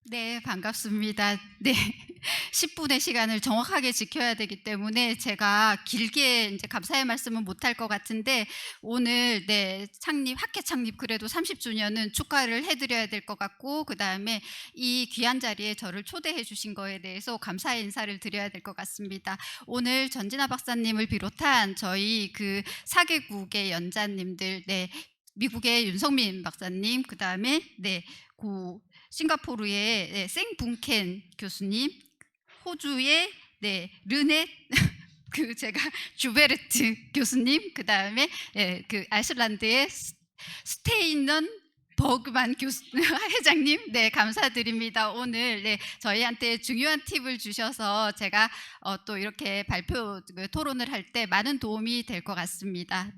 네, 반갑습니다. 네. 10분의 시간을 정확하게 지켜야 되기 때문에 제가 길게 이제 감사의 말씀은 못할 것 같은데, 오늘 학회 창립 그래도 30주년은 축하를 해 드려야 될 것 같고, 그다음에 이 귀한 자리에 저를 초대해 주신 거에 대해서 감사의 인사를 드려야 될 것 같습니다. 오늘 전진아 박사님을 비롯한 저희 그 4개국의 연자님들, 미국의 윤성민 박사님, 그다음에 고 싱가포르의 생분켄 교수님, 호주의 르넷 제가 주베르트 교수님, 그다음에 그 아이슬란드의 스테이넌 버그만 교수 회장님, 감사드립니다. 오늘 저희한테 중요한 팁을 주셔서 제가 또 이렇게 토론을 할 때 많은 도움이 될 것 같습니다.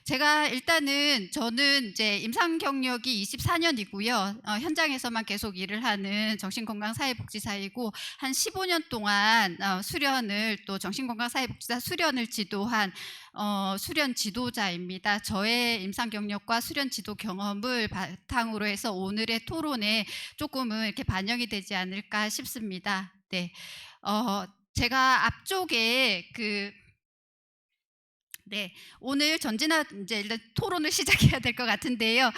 제가 일단은 저는 이제 임상 경력이 24년이고요. 현장에서만 계속 일을 하는 정신건강사회복지사이고, 한 15년 동안 수련을 또 정신건강사회복지사 수련을 지도한 수련 지도자입니다. 저의 임상 경력과 수련 지도 경험을 바탕으로 해서 오늘의 토론에 조금은 이렇게 반영이 되지 않을까 싶습니다. 제가 앞쪽에 오늘 전진아 이제 일단 토론을 시작해야 될 것 같은데요.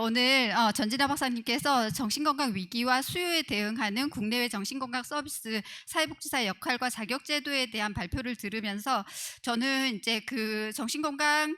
오늘 전진아 박사님께서 정신건강 위기와 수요에 대응하는 국내외 정신건강 서비스 사회복지사의 역할과 자격제도에 대한 발표를 들으면서 저는 이제 그 정신건강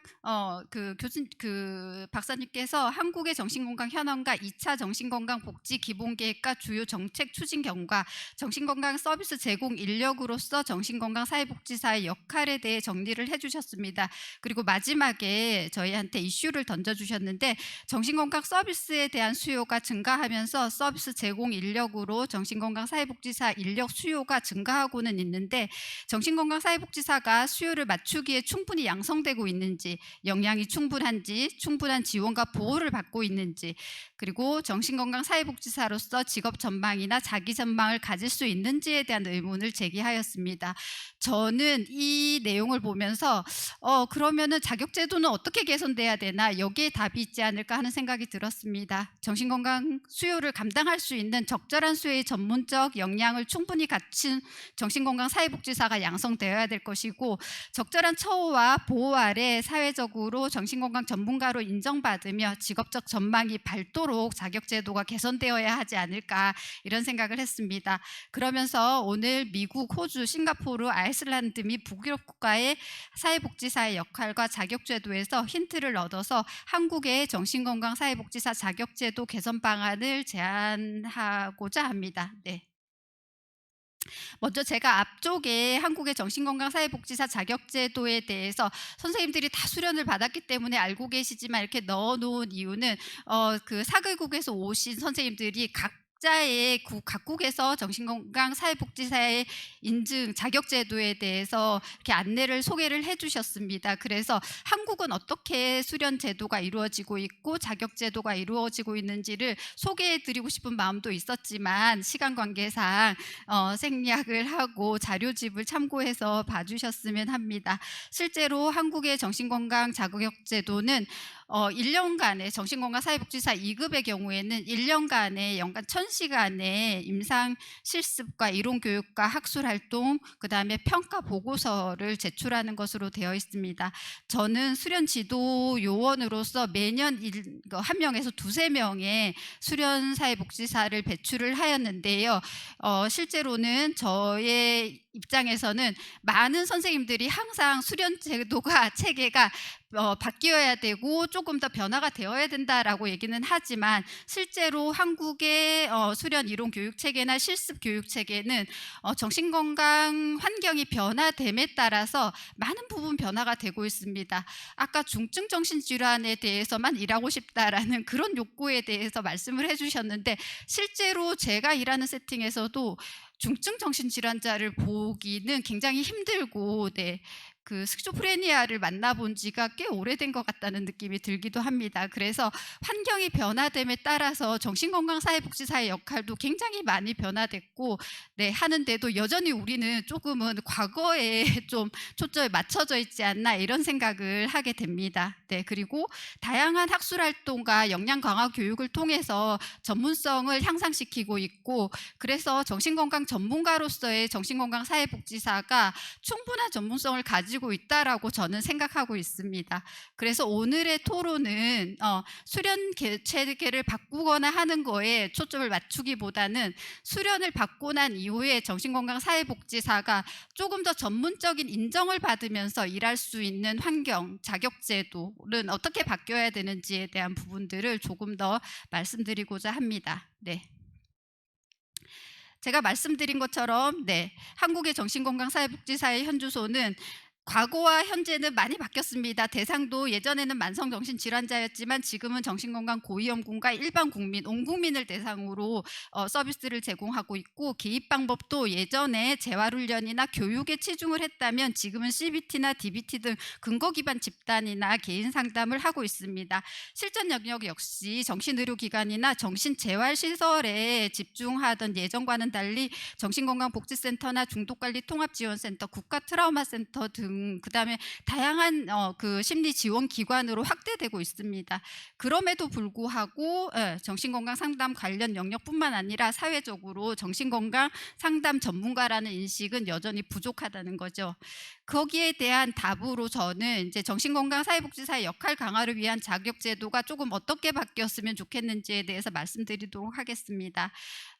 박사님께서 한국의 정신건강 현황과 2차 정신건강 복지 기본계획과 주요 정책 추진 경과, 정신건강 서비스 제공 인력으로서 정신건강 사회복지사의 역할에 대해 정리를 해주셨습니다. 그리고 마지막에 저희한테 이슈를 던져주셨는데, 정신건강 서비스에 대한 수요가 증가하면서 서비스 제공 인력으로 정신건강 사회복지사 인력 수요가 증가하고는 있는데, 정신건강 사회복지사가 수요를 맞추기에 충분히 양성되고 있는지, 역량이 충분한지, 충분한 지원과 보호를 받고 있는지, 그리고 정신건강 사회복지사로서 직업 전망이나 자기 전망을 가질 수 있는지에 대한 의문을 제기하였습니다. 저는 이 내용을 보면서 그러면은 자격제도는 어떻게 개선돼야 되나, 여기에 답이 있지 않을까 하는 생각이 들었습니다. 정신건강 수요를 감당할 수 있는 적절한 수요의 전문적 역량을 충분히 갖춘 정신건강 사회복지사가 양성되어야 될 것이고, 적절한 처우와 보호 아래 사회적으로 정신건강 전문가로 인정받으며 직업적 전망이 밝도록 자격제도가 개선되어야 하지 않을까, 이런 생각을 했습니다. 그러면서 오늘 미국, 호주, 싱가포르, 아이슬란드 및 북유럽 국가의 사회복지사의 역할과 자격제도에서 힌트를 얻어서 한국의 정신건강 사회복지사 자격제도 개선 방안을 제안하고자 합니다. 먼저 제가 앞쪽에 한국의 정신건강사회복지사 자격제도에 대해서 선생님들이 다 수련을 받았기 때문에 알고 계시지만 이렇게 넣어놓은 이유는 그 사개국에서 오신 선생님들이 각국에서 정신건강 사회복지사의 인증 자격제도에 대해서 이렇게 안내를 소개를 해주셨습니다. 그래서 한국은 어떻게 수련 제도가 이루어지고 있고 자격제도가 이루어지고 있는지를 소개해드리고 싶은 마음도 있었지만 시간 관계상 생략을 하고 자료집을 참고해서 봐주셨으면 합니다. 실제로 한국의 정신건강 자격제도는 1년간의 정신건강 사회복지사 2급의 경우에는 1년간의 연간 1000시간의 임상 실습과 이론 교육과 학술 활동, 그다음에 평가 보고서를 제출하는 것으로 되어 있습니다. 저는 수련 지도 요원으로서 매년 1명에서 2~3명의 수련 사회복지사를 배출을 하였는데요. 실제로는 저의 입장에서는 많은 선생님들이 항상 수련 제도가 체계가 바뀌어야 되고 조금 더 변화가 되어야 된다라고 얘기는 하지만, 실제로 한국의 수련 이론 교육 체계나 실습 교육 체계는 정신건강 환경이 변화됨에 따라서 많은 부분 변화가 되고 있습니다. 아까 중증 정신질환에 대해서만 일하고 싶다라는 그런 욕구에 대해서 말씀을 해주셨는데, 실제로 제가 일하는 세팅에서도 중증 정신질환자를 보기는 굉장히 힘들고, 그 스키조프레니아를 만나본 지가 꽤 오래된 것 같다는 느낌이 들기도 합니다. 그래서 환경이 변화됨에 따라서 정신건강사회복지사의 역할도 굉장히 많이 변화됐고 네 하는데도 여전히 우리는 조금은 과거에 좀 초점이 맞춰져 있지 않나 이런 생각을 하게 됩니다. 네 그리고 다양한 학술 활동과 역량 강화 교육을 통해서 전문성을 향상시키고 있고 그래서 정신건강 전문가로서의 정신건강사회복지사가 충분한 전문성을 가지고 있다라고 저는 생각하고 있습니다. 그래서 오늘의 토론은 수련 체계를 바꾸거나 하는 거에 초점을 맞추기보다는 수련을 받고 난 이후에 정신건강사회복지사가 조금 더 전문적인 인정을 받으면서 일할 수 있는 환경, 자격제도는 어떻게 바뀌어야 되는지에 대한 부분들을 조금 더 말씀드리고자 합니다. 네. 제가 말씀드린 것처럼 한국의 정신건강사회복지사의 현주소는 과거와 현재는 많이 바뀌었습니다. 대상도 예전에는 만성정신질환자였지만 지금은 정신건강 고위험군과 일반 국민, 온 국민을 대상으로 서비스를 제공하고 있고 개입 방법도 예전에 재활훈련이나 교육에 치중을 했다면 지금은 CBT나 DBT 등 근거 기반 집단이나 개인 상담을 하고 있습니다. 실전 영역 역시 정신의료기관이나 정신재활시설에 집중하던 예전과는 달리 정신건강복지센터나 중독관리 통합지원센터, 국가트라우마센터 등 그다음에 다양한 그 심리 지원 기관으로 확대되고 있습니다. 그럼에도 불구하고 정신건강 상담 관련 영역뿐만 아니라 사회적으로 정신건강 상담 전문가라는 인식은 여전히 부족하다는 거죠. 거기에 대한 답으로 저는 이제 정신건강사회복지사의 역할 강화를 위한 자격제도가 조금 어떻게 바뀌었으면 좋겠는지에 대해서 말씀드리도록 하겠습니다.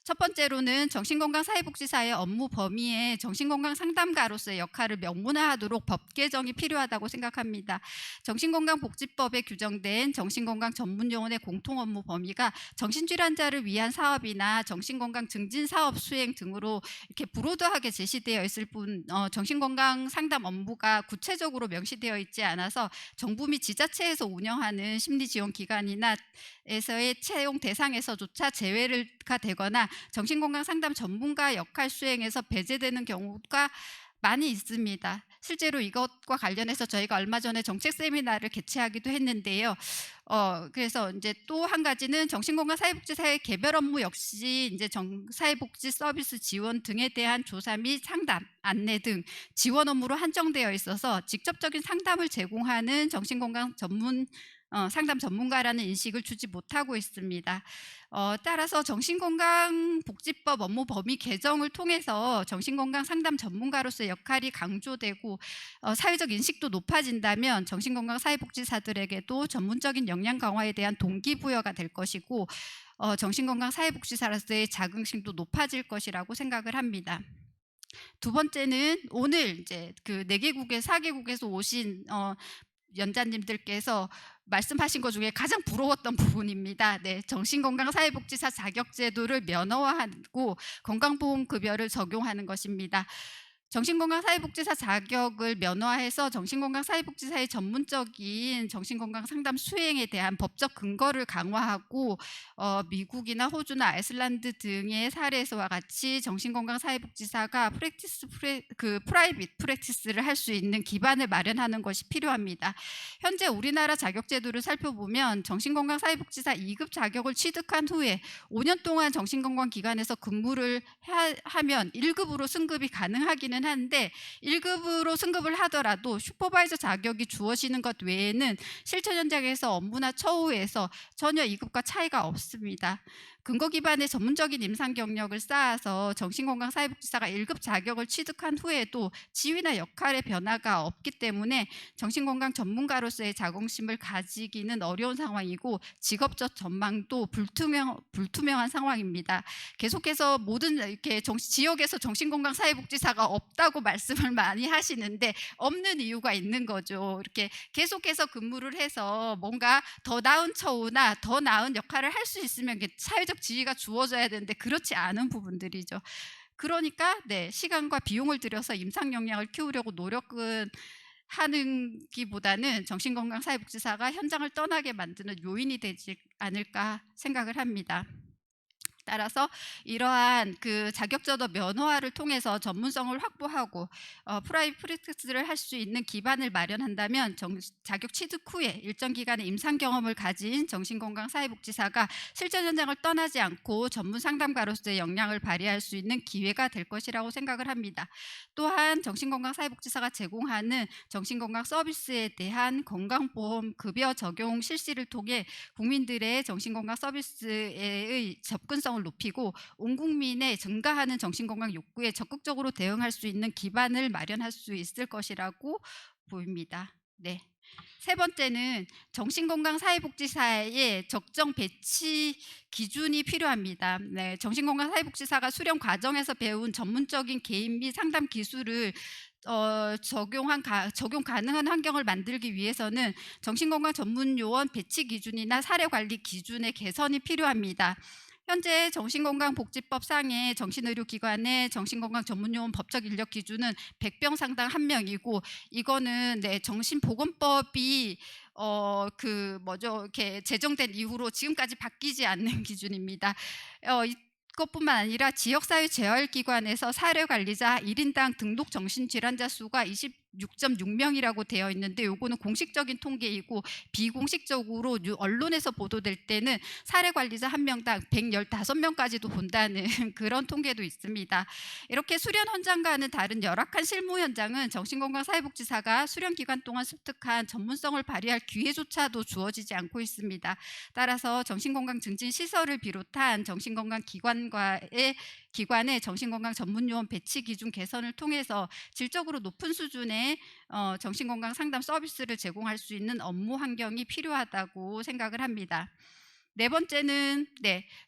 첫 번째로는 정신건강사회복지사의 업무 범위에 정신건강 상담가로서의 역할을 명문화하도록 법 개정이 필요하다고 생각합니다. 정신건강복지법에 규정된 정신건강 전문요원의 공통 업무 범위가 정신질환자를 위한 사업이나 정신건강 증진 사업 수행 등으로 이렇게 브로드하게 제시되어 있을 뿐 정신건강 상담 업무가 구체적으로 명시되어 있지 않아서 정부 및 지자체에서 운영하는 심리지원기관이나 에서의 채용 대상에서조차 제외가 되거나 정신건강 상담 전문가 역할 수행에서 배제되는 경우가 많이 있습니다. 실제로 이것과 관련해서 저희가 얼마 전에 정책 세미나를 개최하기도 했는데요. 그래서 이제 또 한 가지는 정신건강사회복지사의 개별 업무 역시 이제 사회복지 서비스 지원 등에 대한 조사 및 상담, 안내 등 지원 업무로 한정되어 있어서 직접적인 상담을 제공하는 정신건강 상담 전문가라는 인식을 주지 못하고 있습니다. 따라서 정신건강복지법 업무 범위 개정을 통해서 정신건강 상담 전문가로서의 역할이 강조되고 사회적 인식도 높아진다면 정신건강사회복지사들에게도 전문적인 역량 강화에 대한 동기부여가 될 것이고 정신건강사회복지사로서의 자긍심도 높아질 것이라고 생각을 합니다. 두 번째는 오늘 이제 그 4개국에 4개국에서 오신 연자님들께서 말씀하신 것 중에 가장 부러웠던 부분입니다. 정신건강사회복지사 자격제도를 면허화하고 건강보험급여를 적용하는 것입니다. 정신건강사회복지사 자격을 면허화해서 정신건강사회복지사의 전문적인 정신건강 상담 수행에 대한 법적 근거를 강화하고 미국이나 호주나 아이슬란드 등의 사례에서와 같이 정신건강사회복지사가 프라이빗 프랙티스를 할 수 있는 기반을 마련하는 것이 필요합니다. 현재 우리나라 자격제도를 살펴보면 정신건강사회복지사 2급 자격을 취득한 후에 5년 동안 정신건강기관에서 근무를 하면 1급으로 승급이 가능하기는 하는데 1급으로 승급을 하더라도 슈퍼바이저 자격이 주어지는 것 외에는 실천 현장에서 업무나 처우에서 전혀 2급과 차이가 없습니다. 근거 기반의 전문적인 임상 경력을 쌓아서 정신건강사회복지사가 1급 자격을 취득한 후에도 지위나 역할의 변화가 없기 때문에 정신건강 전문가로서의 자긍심을 가지기는 어려운 상황이고 직업적 전망도 불투명한 상황입니다. 계속해서 모든 이렇게 지역에서 정신건강사회복지사가 없다고 말씀을 많이 하시는데 없는 이유가 있는 거죠. 이렇게 계속해서 근무를 해서 뭔가 더 나은 처우나 더 나은 역할을 할 수 있으면 사회적 지위가 주어져야 되는데 그렇지 않은 부분들이죠. 그러니까 시간과 비용을 들여서 임상 역량을 키우려고 노력은 하는 기보다는 정신건강사회복지사가 현장을 떠나게 만드는 요인이 되지 않을까 생각을 합니다. 따라서 이러한 그 자격증 면허화를 통해서 전문성을 확보하고 프라이빗 프랙티스를 할 수 있는 기반을 마련한다면 자격 취득 후에 일정 기간의 임상 경험을 가진 정신건강사회복지사가 실전 현장을 떠나지 않고 전문 상담가로서의 역량을 발휘할 수 있는 기회가 될 것이라고 생각을 합니다. 또한 정신건강사회복지사가 제공하는 정신건강 서비스에 대한 건강보험 급여 적용 실시를 통해 국민들의 정신건강 서비스의 접근성을 높이고 온 국민의 증가하는 정신건강 욕구에 적극적으로 대응할 수 있는 기반을 마련할 수 있을 것이라고 보입니다. 네. 세 번째는 정신건강사회복지사의 적정 배치 기준이 필요합니다. 네, 정신건강사회복지사가 수련 과정에서 배운 전문적인 개인 및 상담 기술을 적용 가능한 환경을 만들기 위해서는 정신건강 전문 요원 배치 기준이나 사례 관리 기준의 개선이 필요합니다. 현재 정신건강복지법 상의 정신의료기관의 정신건강 전문요원 법적 인력 기준은 100병 상당 1명이고 이거는 정신보건법이 이렇게 제정된 이후로 지금까지 바뀌지 않는 기준입니다. 이것뿐만 아니라 지역사회 재활기관에서 사례관리자 1인당 등록 정신질환자 수가 26.6명이라고 되어 있는데 요거는 공식적인 통계이고 비공식적으로 언론에서 보도될 때는 사례관리자 1명당 115명까지도 본다는 그런 통계도 있습니다. 이렇게 수련 현장과는 다른 열악한 실무 현장은 정신건강사회복지사가 수련 기간 동안 습득한 전문성을 발휘할 기회조차도 주어지지 않고 있습니다. 따라서 정신건강 증진 시설을 비롯한 정신건강 기관의 정신건강 전문요원 배치 기준 개선을 통해서 질적으로 높은 수준의 정신건강 상담 서비스를 제공할 수 있는 업무 환경이 필요하다고 생각을 합니다. 네 번째는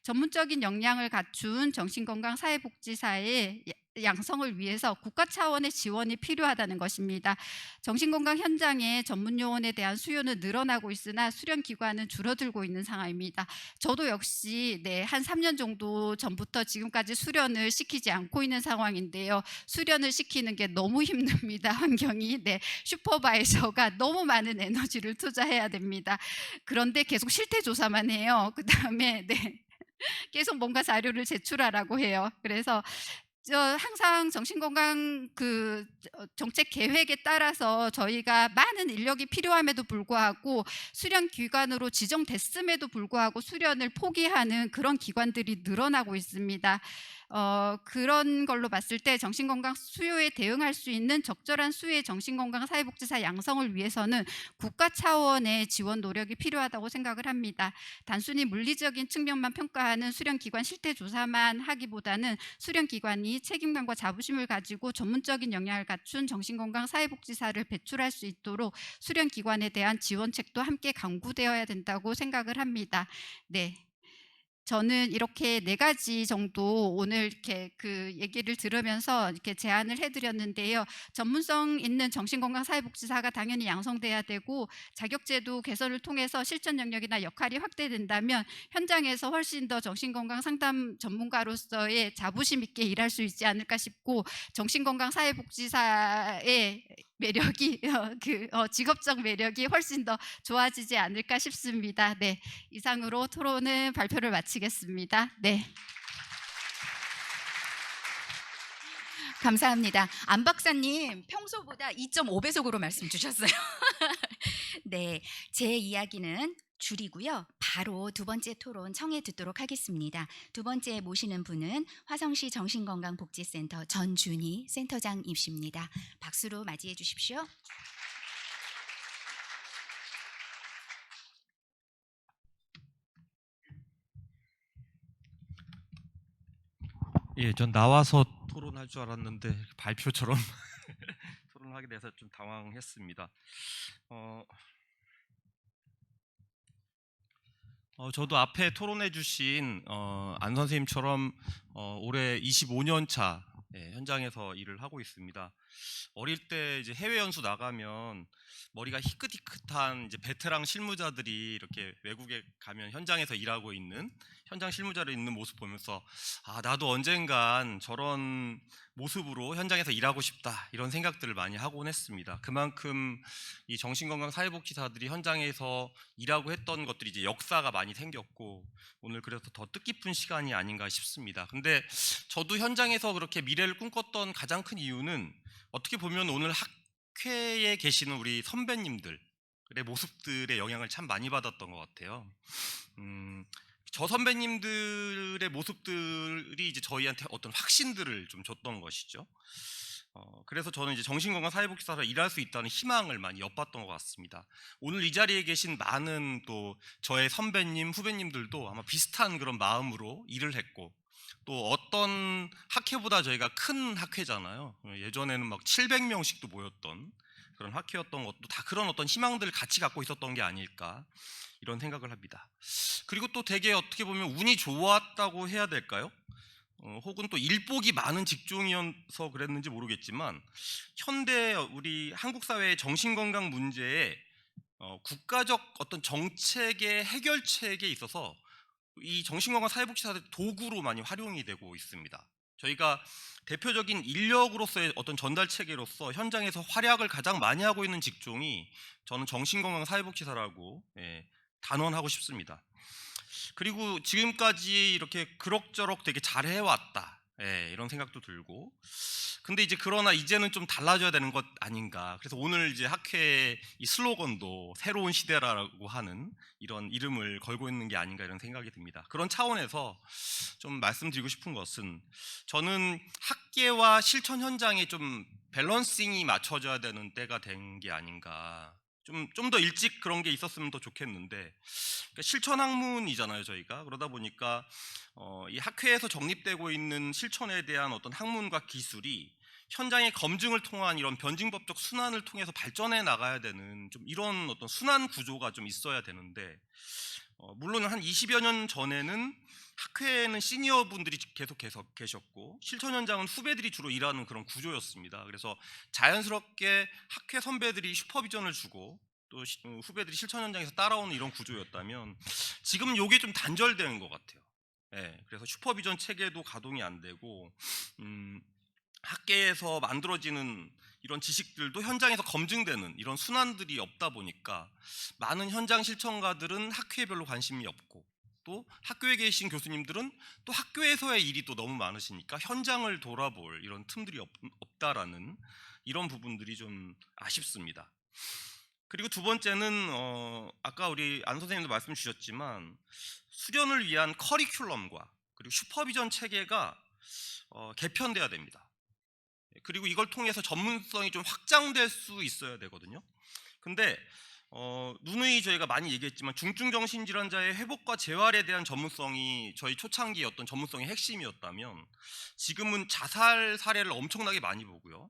전문적인 역량을 갖춘 정신건강사회복지사의 양성을 위해서 국가 차원의 지원이 필요하다는 것입니다. 정신건강 현장의 전문요원에 대한 수요는 늘어나고 있으나 수련 기관은 줄어들고 있는 상황입니다. 저도 역시 한 3년 정도 전부터 지금까지 수련을 시키지 않고 있는 상황인데요. 수련을 시키는 게 너무 힘듭니다. 환경이. 슈퍼바이저가 너무 많은 에너지를 투자해야 됩니다. 그런데 계속 실태 조사만 해요. 그 다음에 계속 뭔가 자료를 제출하라고 해요. 그래서 항상 정신건강 정책 계획에 따라서 저희가 많은 인력이 필요함에도 불구하고 수련 기관으로 지정됐음에도 불구하고 수련을 포기하는 그런 기관들이 늘어나고 있습니다. 그런 걸로 봤을 때 정신건강 수요에 대응할 수 있는 적절한 수의 정신건강 사회복지사 양성을 위해서는 국가 차원의 지원 노력이 필요하다고 생각을 합니다. 단순히 물리적인 측면만 평가하는 수련기관 실태조사만 하기보다는 수련기관이 책임감과 자부심을 가지고 전문적인 역량을 갖춘 정신건강 사회복지사를 배출할 수 있도록 수련기관에 대한 지원책도 함께 강구되어야 된다고 생각을 합니다. 저는 이렇게 4가지 정도 오늘 이렇게 얘기를 들으면서 이렇게 제안을 해드렸는데요. 전문성 있는 정신건강사회복지사가 당연히 양성돼야 되고 자격제도 개선을 통해서 실전 영역이나 역할이 확대된다면 현장에서 훨씬 더 정신건강 상담 전문가로서의 자부심 있게 일할 수 있지 않을까 싶고 정신건강사회복지사의 매력이 직업적 매력이 훨씬 더 좋아지지 않을까 싶습니다. 이상으로 토론은 발표를 마치겠습니다. 감사합니다. 안 박사님 평소보다 2.5배속으로 말씀 주셨어요. 제 이야기는 줄이고요. 바로 두 번째 토론 청해 듣도록 하겠습니다. 두 번째 모시는 분은 화성시 정신건강복지센터 전준희 센터장이십니다. 박수로 맞이해 주십시오. 전 나와서 토론할 줄 알았는데 발표처럼 토론하게 돼서 좀 당황했습니다. 저도 앞에 토론해 주신 안 선생님처럼 올해 25년 차 현장에서 일을 하고 있습니다. 어릴 때 이제 해외 연수 나가면 머리가 희끗희끗한 이제 베테랑 실무자들이 이렇게 외국에 가면 현장에서 일하고 있는 현장 실무자로 있는 모습 보면서 아, 나도 언젠간 저런 모습으로 현장에서 일하고 싶다 이런 생각들을 많이 하곤 했습니다. 그만큼 이 정신건강 사회복지사들이 현장에서 일하고 했던 것들이 이제 역사가 많이 생겼고 오늘 그래서 더 뜻깊은 시간이 아닌가 싶습니다. 근데 저도 현장에서 그렇게 미래를 꿈꿨던 가장 큰 이유는 어떻게 보면 오늘 학회에 계시는 우리 선배님들의 모습들의 영향을 참 많이 받았던 것 같아요. 저 선배님들의 모습들이 이제 저희한테 어떤 확신들을 좀 줬던 것이죠. 그래서 저는 이제 정신건강 사회복지사로 일할 수 있다는 희망을 많이 엿봤던 것 같습니다. 오늘 이 자리에 계신 많은 또 저의 선배님, 후배님들도 아마 비슷한 그런 마음으로 일을 했고 또 어떤 학회보다 저희가 큰 학회잖아요. 예전에는 막 700명씩도 모였던 그런 학회였던 것도 다 그런 어떤 희망들을 같이 갖고 있었던 게 아닐까 이런 생각을 합니다. 그리고 또 되게 어떻게 보면 운이 좋았다고 해야 될까요? 혹은 또 일복이 많은 직종이어서 그랬는지 모르겠지만 현대 우리 한국 사회의 정신건강 문제에 국가적 어떤 정책의 해결책에 있어서 이 정신건강 사회복지사들 도구로 많이 활용이 되고 있습니다. 저희가 대표적인 인력으로서의 어떤 전달 체계로서 현장에서 활약을 가장 많이 하고 있는 직종이 저는 정신건강 사회복지사라고 단언하고 싶습니다. 그리고 지금까지 이렇게 그럭저럭 되게 잘해왔다 이런 생각도 들고 근데 이제 그러나 이제는 좀 달라져야 되는 것 아닌가. 그래서 오늘 이제 학회의 이 슬로건도 새로운 시대라고 하는 이런 이름을 걸고 있는 게 아닌가 이런 생각이 듭니다. 그런 차원에서 좀 말씀드리고 싶은 것은 저는 학계와 실천 현장에 좀 밸런싱이 맞춰져야 되는 때가 된 게 아닌가. 좀 더 일찍 그런 게 있었으면 더 좋겠는데 그러니까 실천 학문이잖아요 저희가. 그러다 보니까 이 학회에서 정립되고 있는 실천에 대한 어떤 학문과 기술이 현장의 검증을 통한 이런 변증법적 순환을 통해서 발전해 나가야 되는 좀 이런 어떤 순환 구조가 좀 있어야 되는데 물론 한 20여 년 전에는 학회에는 시니어 분들이 계속 계셨고 실천 현장은 후배들이 주로 일하는 그런 구조였습니다. 그래서 자연스럽게 학회 선배들이 슈퍼비전을 주고 또 후배들이 실천 현장에서 따라오는 이런 구조였다면 지금 이게 좀 단절된 것 같아요. 그래서 슈퍼비전 체계도 가동이 안 되고 학계에서 만들어지는 이런 지식들도 현장에서 검증되는 이런 순환들이 없다 보니까 많은 현장 실천가들은 학회에 별로 관심이 없고 또 학교에 계신 교수님들은 또 학교에서의 일이 또 너무 많으시니까 현장을 돌아볼 이런 틈들이 없다라는 이런 부분들이 좀 아쉽습니다. 그리고 두 번째는 아까 우리 안 선생님도 말씀 주셨지만 수련을 위한 커리큘럼과 그리고 슈퍼비전 체계가 개편돼야 됩니다. 그리고 이걸 통해서 전문성이 좀 확장될 수 있어야 되거든요. 근데 누누이 저희가 많이 얘기했지만 중증정신질환자의 회복과 재활에 대한 전문성이 저희 초창기의 어떤 전문성의 핵심이었다면 지금은 자살 사례를 엄청나게 많이 보고요.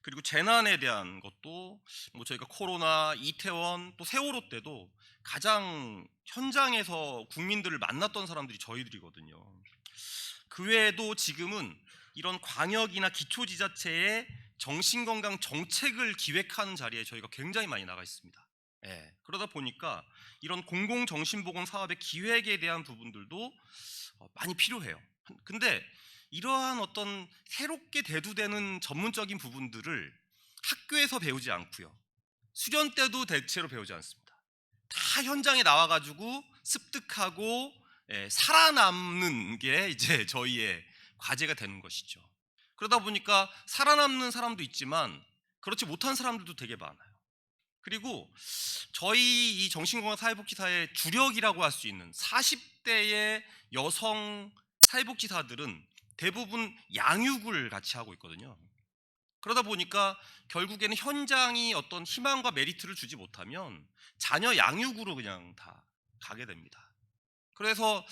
그리고 재난에 대한 것도 뭐 저희가 코로나, 이태원, 또 세월호 때도 가장 현장에서 국민들을 만났던 사람들이 저희들이거든요. 그 외에도 지금은 이런 광역이나 기초지자체의 정신건강 정책을 기획하는 자리에 저희가 굉장히 많이 나가 있습니다. 그러다 보니까 이런 공공정신보건 사업의 기획에 대한 부분들도 많이 필요해요. 근데 이러한 어떤 새롭게 대두되는 전문적인 부분들을 학교에서 배우지 않고요. 수련 때도 대체로 배우지 않습니다. 다 현장에 나와가지고 습득하고 살아남는 게 이제 저희의 과제가 되는 것이죠. 그러다 보니까 살아남는 사람도 있지만 그렇지 못한 사람들도 되게 많아요. 그리고 저희 이 정신건강 사회복지사의 주력이라고 할 수 있는 40대의 여성 사회복지사들은 대부분 양육을 같이 하고 있거든요. 그러다 보니까 결국에는 현장이 어떤 희망과 메리트를 주지 못하면 자녀 양육으로 그냥 다 가게 됩니다. 그래서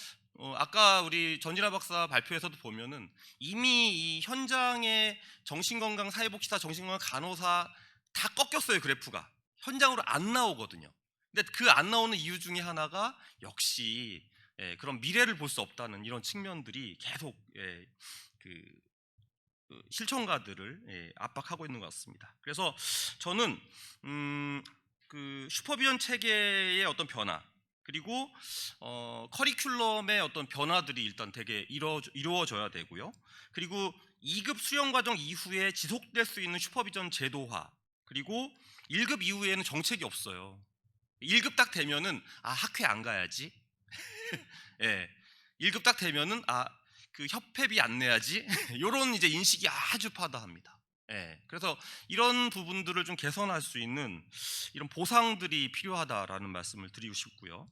아까 우리 전진아 박사 발표에서도 보면은 이미 이 현장의 정신건강 사회복지사, 정신건강 간호사 다 꺾였어요. 그래프가 현장으로 안 나오거든요. 근데 그 안 나오는 이유 중에 하나가 역시 그런 미래를 볼 수 없다는 이런 측면들이 계속 그 실천가들을 압박하고 있는 것 같습니다. 그래서 저는 그 슈퍼비전 체계의 어떤 변화, 그리고 커리큘럼의 어떤 변화들이 일단 되게 이루어져야 되고요. 그리고 2급 수련 과정 이후에 지속될 수 있는 슈퍼비전 제도화, 그리고 1급 이후에는 정책이 없어요. 1급 딱 되면은 학회 안 가야지. 예. 1급 딱 되면은 그 협회비 안 내야지. 이런 이제 인식이 아주 파다합니다. 예. 그래서 이런 부분들을 좀 개선할 수 있는 이런 보상들이 필요하다라는 말씀을 드리고 싶고요.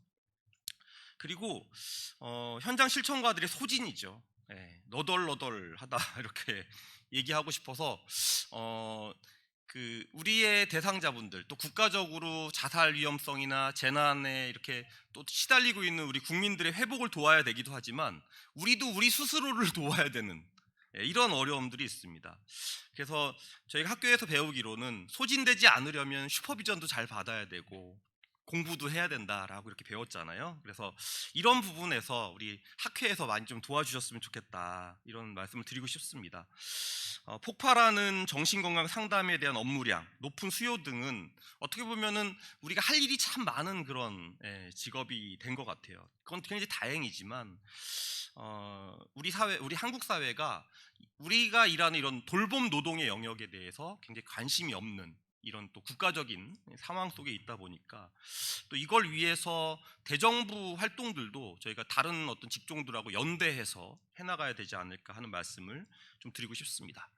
그리고 현장 실천가들의 소진이죠. 예. 너덜너덜하다 이렇게 얘기하고 싶어서 그 우리의 대상자분들, 또 국가적으로 자살 위험성이나 재난에 이렇게 또 시달리고 있는 우리 국민들의 회복을 도와야 되기도 하지만 우리도 우리 스스로를 도와야 되는 이런 어려움들이 있습니다. 그래서 저희가 학교에서 배우기로는 소진되지 않으려면 슈퍼비전도 잘 받아야 되고 공부도 해야 된다라고 이렇게 배웠잖아요. 그래서 이런 부분에서 우리 학회에서 많이 좀 도와주셨으면 좋겠다, 이런 말씀을 드리고 싶습니다. 폭발하는 정신건강 상담에 대한 업무량, 높은 수요 등은 어떻게 보면은 우리가 할 일이 참 많은 그런 직업이 된 것 같아요. 그건 굉장히 다행이지만 우리 사회, 우리 한국 사회가 우리가 일하는 이런 돌봄 노동의 영역에 대해서 굉장히 관심이 없는 이런 또 국가적인 상황 속에 있다 보니까 또 이걸 위해서 대정부 활동들도 저희가 다른 어떤 직종들하고 연대해서 해나가야 되지 않을까 하는 말씀을 좀 드리고 싶습니다.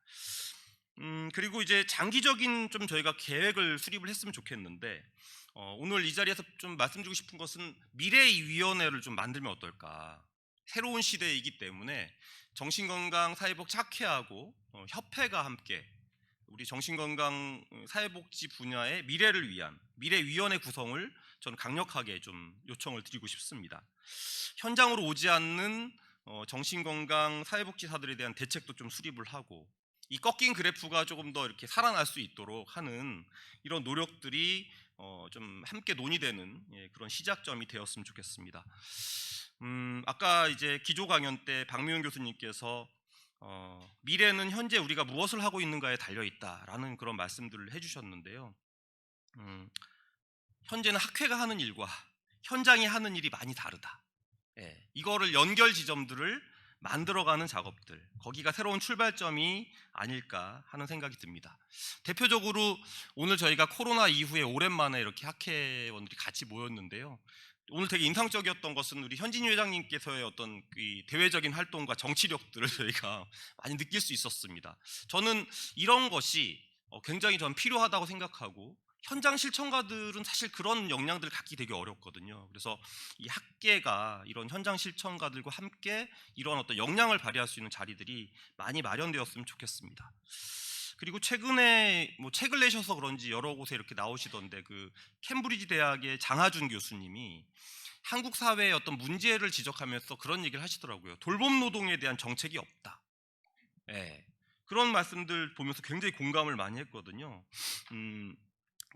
그리고 이제 장기적인 좀 저희가 계획을 수립을 했으면 좋겠는데 오늘 이 자리에서 좀 말씀드리고 싶은 것은 미래위원회를 좀 만들면 어떨까. 새로운 시대이기 때문에 정신건강 사회복지 학회하고 협회가 함께 우리 정신건강 사회복지 분야의 미래를 위한 미래위원회 구성을 저는 강력하게 좀 요청을 드리고 싶습니다. 현장으로 오지 않는 정신건강 사회복지사들에 대한 대책도 좀 수립을 하고 이 꺾인 그래프가 조금 더 이렇게 살아날 수 있도록 하는 이런 노력들이 좀 함께 논의되는 그런 시작점이 되었으면 좋겠습니다. 아까 이제 기조 강연 때 박미훈 교수님께서 미래는 현재 우리가 무엇을 하고 있는가에 달려 있다라는 그런 말씀들을 해주셨는데요. 현재는 학회가 하는 일과 현장이 하는 일이 많이 다르다. 이거를 연결 지점들을 만들어가는 작업들, 거기가 새로운 출발점이 아닐까 하는 생각이 듭니다. 대표적으로 오늘 저희가 코로나 이후에 오랜만에 이렇게 학회원들이 같이 모였는데요. 오늘 되게 인상적이었던 것은 우리 현진희 회장님께서의 어떤 그 대외적인 활동과 정치력들을 저희가 많이 느낄 수 있었습니다. 저는 이런 것이 굉장히 전 필요하다고 생각하고 현장 실천가들은 사실 그런 역량들을 갖기 되게 어렵거든요. 그래서 이 학계가 이런 현장 실천가들과 함께 이런 어떤 역량을 발휘할 수 있는 자리들이 많이 마련되었으면 좋겠습니다. 그리고 최근에 뭐 책을 내셔서 그런지 여러 곳에 이렇게 나오시던데 그 캠브리지 대학의 장하준 교수님이 한국 사회의 어떤 문제를 지적하면서 그런 얘기를 하시더라고요. 돌봄 노동에 대한 정책이 없다. 그런 말씀들 보면서 굉장히 공감을 많이 했거든요.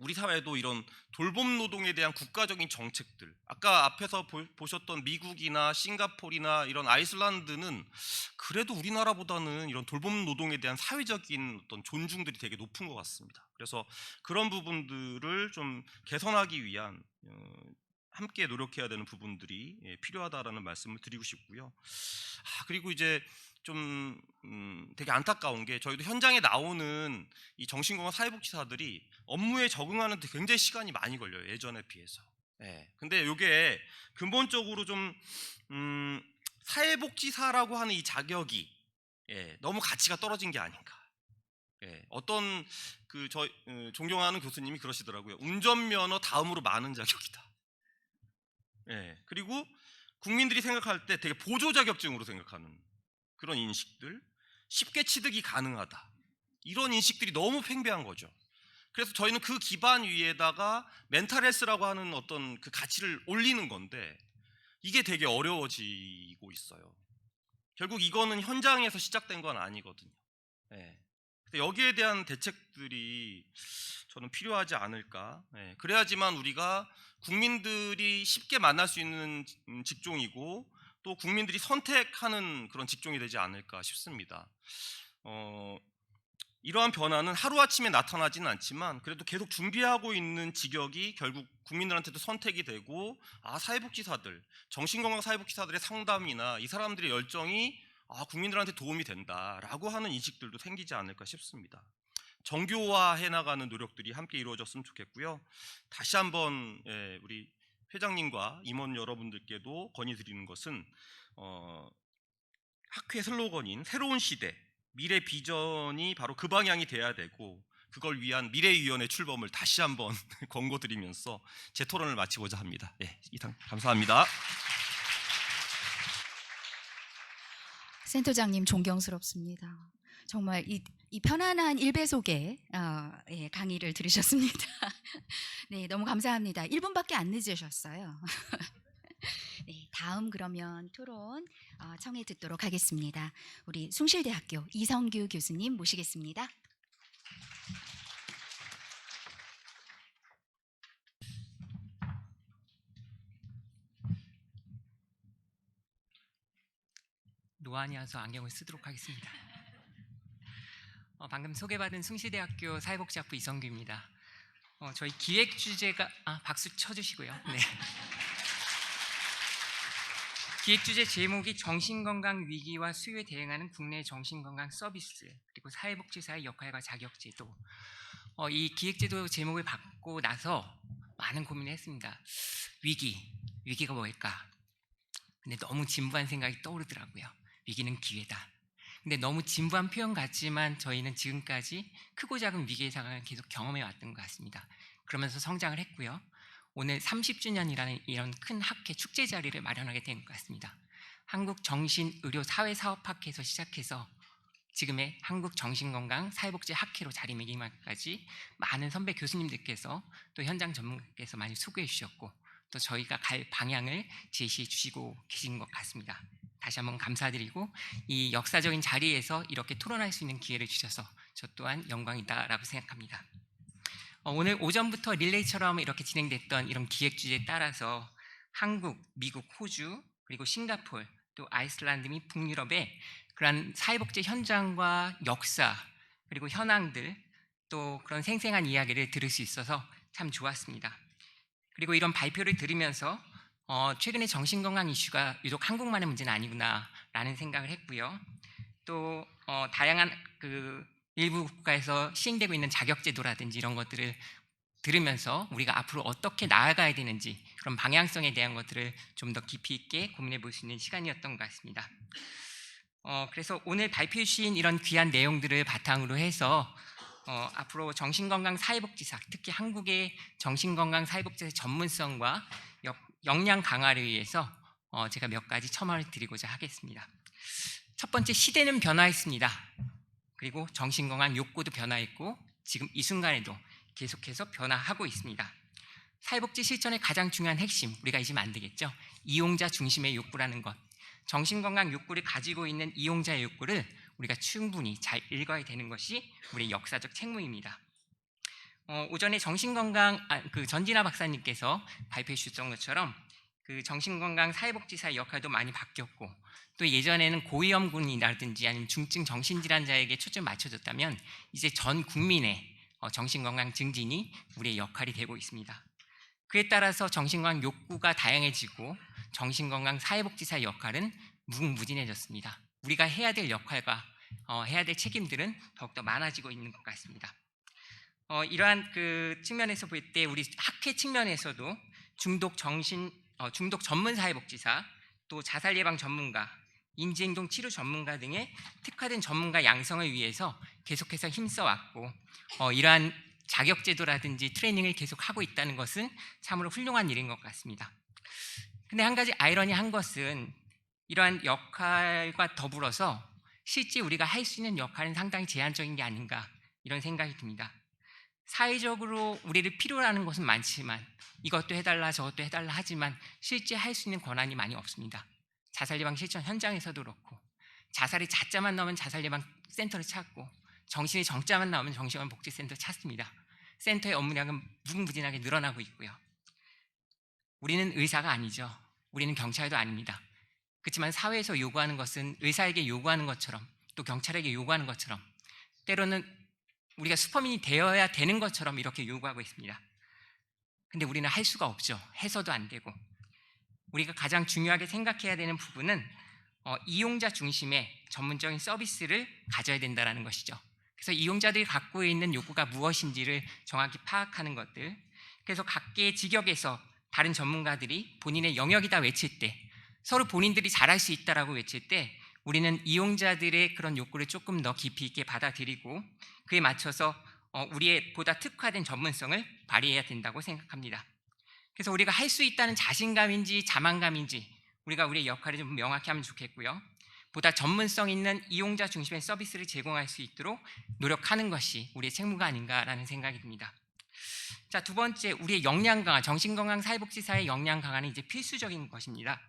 우리 사회도 이런 돌봄 노동에 대한 국가적인 정책들, 아까 앞에서 보셨던 미국이나 싱가포르나 이런 아이슬란드는 그래도 우리나라보다는 이런 돌봄 노동에 대한 사회적인 어떤 존중들이 되게 높은 것 같습니다. 그래서 그런 부분들을 좀 개선하기 위한 함께 노력해야 되는 부분들이 필요하다라는 말씀을 드리고 싶고요. 그리고 이제 좀 되게 안타까운 게 저희도 현장에 나오는 이 정신건강 사회복지사들이 업무에 적응하는 데 굉장히 시간이 많이 걸려요, 예전에 비해서. 근데 이게 근본적으로 좀 사회복지사라고 하는 이 자격이 너무 가치가 떨어진 게 아닌가. 어떤 그 존경하는 교수님이 그러시더라고요. 운전면허 다음으로 많은 자격이다. 그리고 국민들이 생각할 때 되게 보조 자격증으로 생각하는 그런 인식들, 쉽게 취득이 가능하다, 이런 인식들이 너무 팽배한 거죠. 그래서 저희는 그 기반 위에다가 멘탈 헬스라고 하는 어떤 그 가치를 올리는 건데 이게 되게 어려워지고 있어요. 결국 이거는 현장에서 시작된 건 아니거든요. 여기에 대한 대책들이 저는 필요하지 않을까. 그래야지만 우리가 국민들이 쉽게 만날 수 있는 직종이고 또 국민들이 선택하는 그런 직종이 되지 않을까 싶습니다. 이러한 변화는 하루아침에 나타나지는 않지만 그래도 계속 준비하고 있는 직역이 결국 국민들한테도 선택이 되고, 사회복지사들, 정신건강 사회복지사들의 상담이나 이 사람들의 열정이 국민들한테 도움이 된다라고 하는 인식들도 생기지 않을까 싶습니다. 정교화해 나가는 노력들이 함께 이루어졌으면 좋겠고요. 다시 한번 우리 회장님과 임원 여러분들께도 건의드리는 것은 학회 슬로건인 새로운 시대, 미래 비전이 바로 그 방향이 돼야 되고, 그걸 위한 미래위원회 출범을 다시 한번 권고드리면서 제 토론을 마치고자 합니다. 이상 감사합니다. 센터장님 존경스럽습니다. 정말 이 편안한 1배속의 강의를 들으셨습니다. 네, 너무 감사합니다. 1분밖에 안 늦으셨어요. 네, 다음 그러면 토론 청해 듣도록 하겠습니다. 우리 숭실대학교 이성규 교수님 모시겠습니다. 노안이어서 안경을 쓰도록 하겠습니다. 방금 소개받은 숭실대학교 사회복지학부 이성규입니다. 저희 기획 주제가 박수 쳐주시고요. 네. 기획 주제 제목이 정신건강 위기와 수요에 대응하는 국내 정신건강 서비스 그리고 사회복지사의 역할과 자격제도. 이 기획제도 제목을 받고 나서 많은 고민을 했습니다. 위기가 뭘까? 근데 너무 진부한 생각이 떠오르더라고요. 위기는 기회다. 근데 너무 진부한 표현 같지만 저희는 지금까지 크고 작은 위기의 상황을 계속 경험해 왔던 것 같습니다. 그러면서 성장을 했고요. 오늘 30주년이라는 이런 큰 학회 축제 자리를 마련하게 된 것 같습니다. 한국정신의료사회사업학회에서 시작해서 지금의 한국정신건강 사회복지학회로 자리매김하기까지 많은 선배 교수님들께서 또 현장 전문가께서 많이 수고해 주셨고, 또 저희가 갈 방향을 제시해 주시고 계신 것 같습니다. 다시 한번 감사드리고, 이 역사적인 자리에서 이렇게 토론할 수 있는 기회를 주셔서 저 또한 영광이다라고 생각합니다. 오늘 오전부터 릴레이처럼 이렇게 진행됐던 이런 기획 주제에 따라서 한국, 미국, 호주, 그리고 싱가포르, 또 아이슬란드 및 북유럽의 그런 사회복지 현장과 역사, 그리고 현황들, 또 그런 생생한 이야기를 들을 수 있어서 참 좋았습니다. 그리고 이런 발표를 들으면서 최근에 정신건강 이슈가 유독 한국만의 문제는 아니구나라는 생각을 했고요. 또 다양한 일부 국가에서 시행되고 있는 자격제도라든지 이런 것들을 들으면서 우리가 앞으로 어떻게 나아가야 되는지 그런 방향성에 대한 것들을 좀 더 깊이 있게 고민해 볼 수 있는 시간이었던 것 같습니다. 그래서 오늘 발표해 주신 이런 귀한 내용들을 바탕으로 해서 앞으로 정신건강 사회복지사, 특히 한국의 정신건강 사회복지사의 전문성과 역량 강화를 위해서 제가 몇 가지 첨언을 드리고자 하겠습니다. 첫 번째, 시대는 변화했습니다. 그리고 정신건강 욕구도 변화했고 지금 이 순간에도 계속해서 변화하고 있습니다. 사회복지 실천의 가장 중요한 핵심, 우리가 잊으면 안 되겠죠. 이용자 중심의 욕구라는 것. 정신건강 욕구를 가지고 있는 이용자의 욕구를 우리가 충분히 잘 읽어야 되는 것이 우리의 역사적 책무입니다. 오전에 정신건강 전진아 박사님께서 발표해 주셨던 것처럼 정신건강 사회복지사의 역할도 많이 바뀌었고, 또 예전에는 고위험군이라든지 아니면 중증 정신질환자에게 초점을 맞춰졌다면 이제 전 국민의 정신건강 증진이 우리의 역할이 되고 있습니다. 그에 따라서 정신건강 욕구가 다양해지고 정신건강 사회복지사의 역할은 무궁무진해졌습니다. 우리가 해야 될 역할과 해야 될 책임들은 더욱더 많아지고 있는 것 같습니다. 이러한 측면에서 볼 때 우리 학회 측면에서도 중독 전문 사회복지사, 또 자살 예방 전문가, 인지행동 치료 전문가 등의 특화된 전문가 양성을 위해서 계속해서 힘써왔고, 이러한 자격제도라든지 트레이닝을 계속하고 있다는 것은 참으로 훌륭한 일인 것 같습니다. 근데 한 가지 아이러니한 것은 이러한 역할과 더불어서 실제 우리가 할 수 있는 역할은 상당히 제한적인 게 아닌가, 이런 생각이 듭니다. 사회적으로 우리를 필요로 하는 것은 많지만 이것도 해달라 저것도 해달라 하지만 실제 할 수 있는 권한이 많이 없습니다. 자살예방 실천 현장에서도 그렇고, 자살이 자자만 나오면 자살예방센터를 찾고, 정신의 정자만 나오면 정신건강복지센터를 찾습니다. 센터의 업무량은 무궁무진하게 늘어나고 있고요. 우리는 의사가 아니죠. 우리는 경찰도 아닙니다. 그렇지만 사회에서 요구하는 것은 의사에게 요구하는 것처럼 또 경찰에게 요구하는 것처럼, 때로는 우리가 슈퍼맨이 되어야 되는 것처럼 이렇게 요구하고 있습니다. 근데 우리는 할 수가 없죠. 해서도 안 되고. 우리가 가장 중요하게 생각해야 되는 부분은 이용자 중심의 전문적인 서비스를 가져야 된다는 것이죠. 그래서 이용자들이 갖고 있는 요구가 무엇인지를 정확히 파악하는 것들, 그래서 각계의 직역에서 다른 전문가들이 본인의 영역이다 외칠 때, 서로 본인들이 잘할 수 있다라고 외칠 때 우리는 이용자들의 그런 욕구를 조금 더 깊이 있게 받아들이고 그에 맞춰서 우리의 보다 특화된 전문성을 발휘해야 된다고 생각합니다. 그래서 우리가 할 수 있다는 자신감인지 자만감인지 우리가 우리의 역할을 좀 명확히 하면 좋겠고요. 보다 전문성 있는 이용자 중심의 서비스를 제공할 수 있도록 노력하는 것이 우리의 책무가 아닌가라는 생각이 듭니다. 자, 두 번째, 우리의 역량 강화, 정신건강 사회복지사의 역량 강화는 이제 필수적인 것입니다.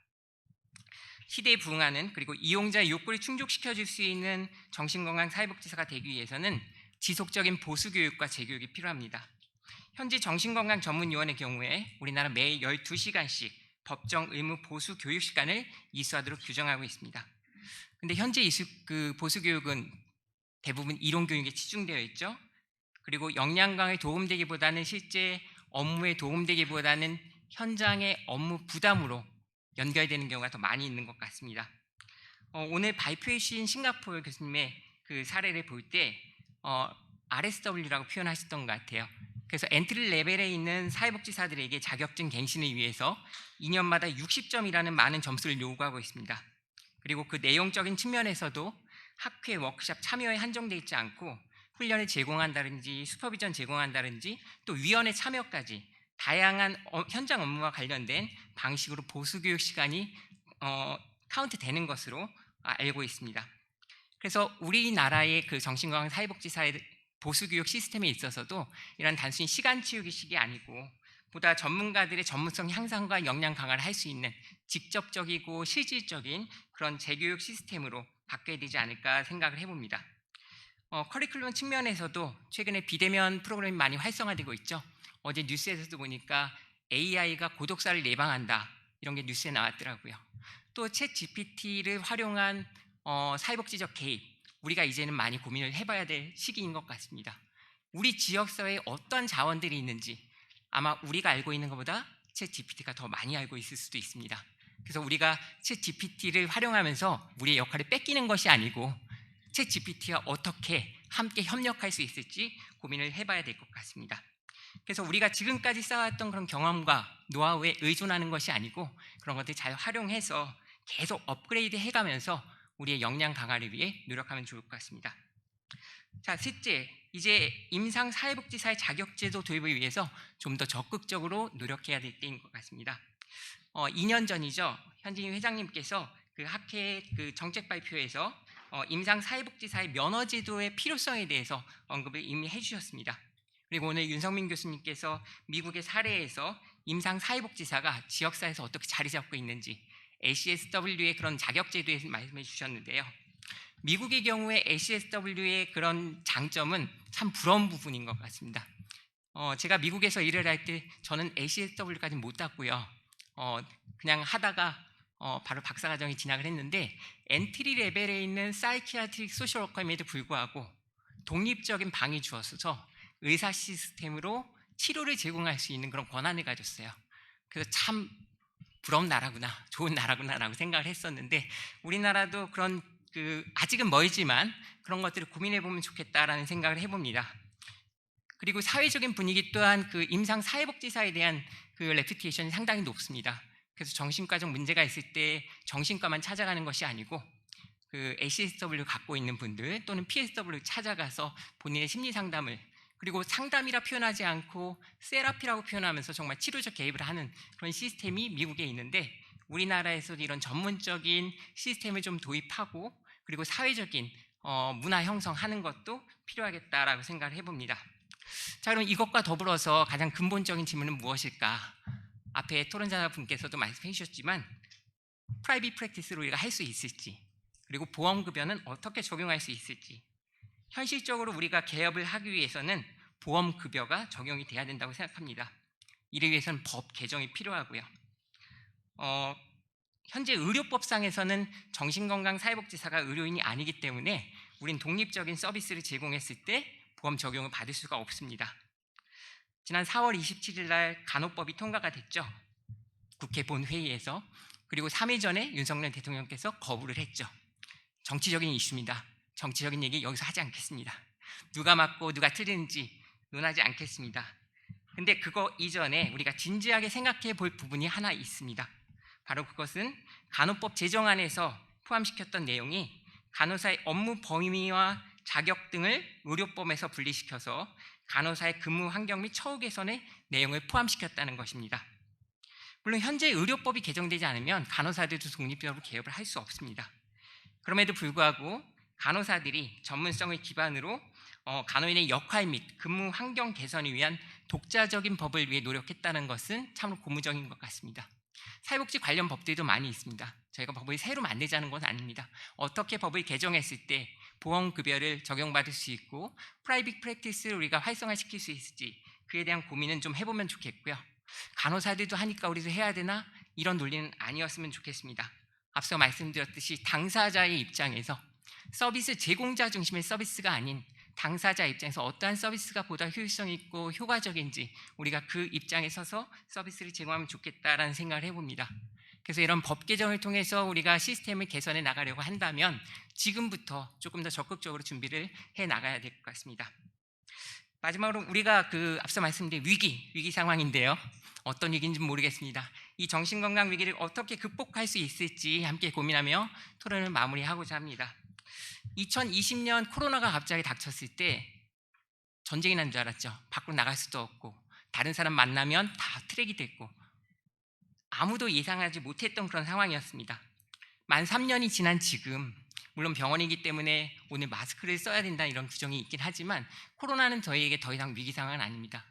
시대에 부응하는, 그리고 이용자의 욕구를 충족시켜줄 수 있는 정신건강 사회복지사가 되기 위해서는 지속적인 보수교육과 재교육이 필요합니다. 현재 정신건강 전문요원의 경우에 우리나라 매일 12시간씩 법정 의무 보수 교육 시간을 이수하도록 규정하고 있습니다. 근데 현재 그 보수 교육은 대부분 이론 교육에 치중되어 있죠. 그리고 역량 강화에 도움되기보다는 실제 업무에 도움되기보다는 현장의 업무 부담으로 연결되는 경우가 더 많이 있는 것 같습니다. 오늘 발표해 주신 싱가포르 교수님의 그 사례를 볼 때 RSW라고 표현하셨던 것 같아요. 그래서 엔트리 레벨에 있는 사회복지사들에게 자격증 갱신을 위해서 2년마다 60점이라는 많은 점수를 요구하고 있습니다. 그리고 그 내용적인 측면에서도 학회 워크숍 참여에 한정되어 있지 않고 훈련을 제공한다든지 슈퍼비전 제공한다든지 또 위원회 참여까지 다양한 현장 업무와 관련된 방식으로 보수교육 시간이 카운트 되는 것으로 알고 있습니다. 그래서 우리나라의 그 정신건강 사회복지사의 보수교육 시스템에 있어서도 이런 단순히 시간 치우기식이 아니고 보다 전문가들의 전문성 향상과 역량 강화를 할 수 있는 직접적이고 실질적인 그런 재교육 시스템으로 바뀌어야 되지 않을까 생각을 해봅니다. 커리큘럼 측면에서도 최근에 비대면 프로그램이 많이 활성화되고 있죠. 어제 뉴스에서도 보니까 AI가 고독사를 예방한다 이런 게 뉴스에 나왔더라고요. 또 챗 GPT를 활용한 사회복지적 개입, 우리가 이제는 많이 고민을 해봐야 될 시기인 것 같습니다. 우리 지역사회에 어떤 자원들이 있는지 아마 우리가 알고 있는 것보다 챗 GPT가 더 많이 알고 있을 수도 있습니다. 그래서 우리가 챗 GPT를 활용하면서 우리의 역할을 뺏기는 것이 아니고 챗 GPT와 어떻게 함께 협력할 수 있을지 고민을 해봐야 될 것 같습니다. 그래서 우리가 지금까지 쌓아왔던 그런 경험과 노하우에 의존하는 것이 아니고 그런 것들 잘 활용해서 계속 업그레이드 해가면서 우리의 역량 강화를 위해 노력하면 좋을 것 같습니다. 자, 셋째, 이제 임상 사회복지사의 자격제도 도입을 위해서 좀 더 적극적으로 노력해야 될 때인 것 같습니다. 2년 전이죠. 현진희 회장님께서 그 학회 그 정책 발표에서 임상 사회복지사의 면허제도의 필요성에 대해서 언급을 이미 해주셨습니다. 그리고 오늘 윤성민 교수님께서 미국의 사례에서 임상 사회복지사가 지역사회에서 어떻게 자리 잡고 있는지 ACSW의 그런 자격제도에 말씀해 주셨는데요. 미국의 경우에 ACSW의 그런 장점은 참 부러운 부분인 것 같습니다. 제가 미국에서 일을 할 때 저는 ACSW까지 못 땄고요. 그냥 하다가 바로 박사과정에 진학을 했는데 엔트리 레벨에 있는 사이키아트릭 소셜워커임에도 불구하고 독립적인 방이 주어서 의사 시스템으로 치료를 제공할 수 있는 그런 권한을 가졌어요. 그래서 참 부러운 나라구나, 좋은 나라구나라고 생각을 했었는데 우리나라도 그런 아직은 멀지만 그런 것들을 고민해 보면 좋겠다라는 생각을 해봅니다. 그리고 사회적인 분위기 또한 그 임상 사회복지사에 대한 그 레퓨테이션이 상당히 높습니다. 그래서 정신과적 문제가 있을 때 정신과만 찾아가는 것이 아니고 그 ACSW 갖고 있는 분들 또는 PSW 찾아가서 본인의 심리 상담을, 그리고 상담이라 표현하지 않고 세라피라고 표현하면서 정말 치료적 개입을 하는 그런 시스템이 미국에 있는데 우리나라에서도 이런 전문적인 시스템을 좀 도입하고 그리고 사회적인 문화 형성하는 것도 필요하겠다라고 생각을 해봅니다. 자, 그럼 이것과 더불어서 가장 근본적인 질문은 무엇일까? 앞에 토론자분께서도 말씀해 주셨지만 프라이빗 프랙티스로 우리가 할 수 있을지, 그리고 보험급여는 어떻게 적용할 수 있을지, 현실적으로 우리가 개업을 하기 위해서는 보험급여가 적용이 돼야 된다고 생각합니다. 이를 위해서는 법 개정이 필요하고요. 현재 의료법상에서는 정신건강 사회복지사가 의료인이 아니기 때문에 우린 독립적인 서비스를 제공했을 때 보험 적용을 받을 수가 없습니다. 지난 4월 27일 날 간호법이 통과가 됐죠. 국회 본회의에서. 그리고 3일 전에 윤석열 대통령께서 거부를 했죠. 정치적인 이슈입니다. 정치적인 얘기 여기서 하지 않겠습니다. 누가 맞고 누가 틀리는지 논하지 않겠습니다. 근데 그거 이전에 우리가 진지하게 생각해 볼 부분이 하나 있습니다. 바로 그것은 간호법 제정안에서 포함시켰던 내용이 간호사의 업무 범위와 자격 등을 의료법에서 분리시켜서 간호사의 근무 환경 및 처우 개선의 내용을 포함시켰다는 것입니다. 물론 현재 의료법이 개정되지 않으면 간호사들도 독립적으로 개업을 할 수 없습니다. 그럼에도 불구하고 간호사들이 전문성을 기반으로 간호인의 역할 및 근무 환경 개선을 위한 독자적인 법을 위해 노력했다는 것은 참으로 고무적인 것 같습니다. 사회복지 관련 법들도 많이 있습니다. 저희가 법을 새로 만들자는 건 아닙니다. 어떻게 법을 개정했을 때 보험급여를 적용받을 수 있고 프라이빗 프랙티스를 우리가 활성화시킬 수 있을지 그에 대한 고민은 좀 해보면 좋겠고요. 간호사들도 하니까 우리도 해야 되나? 이런 논리는 아니었으면 좋겠습니다. 앞서 말씀드렸듯이 당사자의 입장에서 서비스 제공자 중심의 서비스가 아닌 당사자 입장에서 어떠한 서비스가 보다 효율성 있고 효과적인지 우리가 그 입장에 서서 서비스를 제공하면 좋겠다라는 생각을 해봅니다. 그래서 이런 법 개정을 통해서 우리가 시스템을 개선해 나가려고 한다면 지금부터 조금 더 적극적으로 준비를 해 나가야 될 것 같습니다. 마지막으로 우리가 앞서 말씀드린 위기 상황인데요. 어떤 위기인지 모르겠습니다. 이 정신건강 위기를 어떻게 극복할 수 있을지 함께 고민하며 토론을 마무리하고자 합니다. 2020년 코로나가 갑자기 닥쳤을 때 전쟁이 난 줄 알았죠. 밖으로 나갈 수도 없고 다른 사람 만나면 다 트랙이 됐고 아무도 예상하지 못했던 그런 상황이었습니다. 만 3년이 지난 지금 물론 병원이기 때문에 오늘 마스크를 써야 된다 이런 규정이 있긴 하지만 코로나는 저희에게 더 이상 위기 상황은 아닙니다.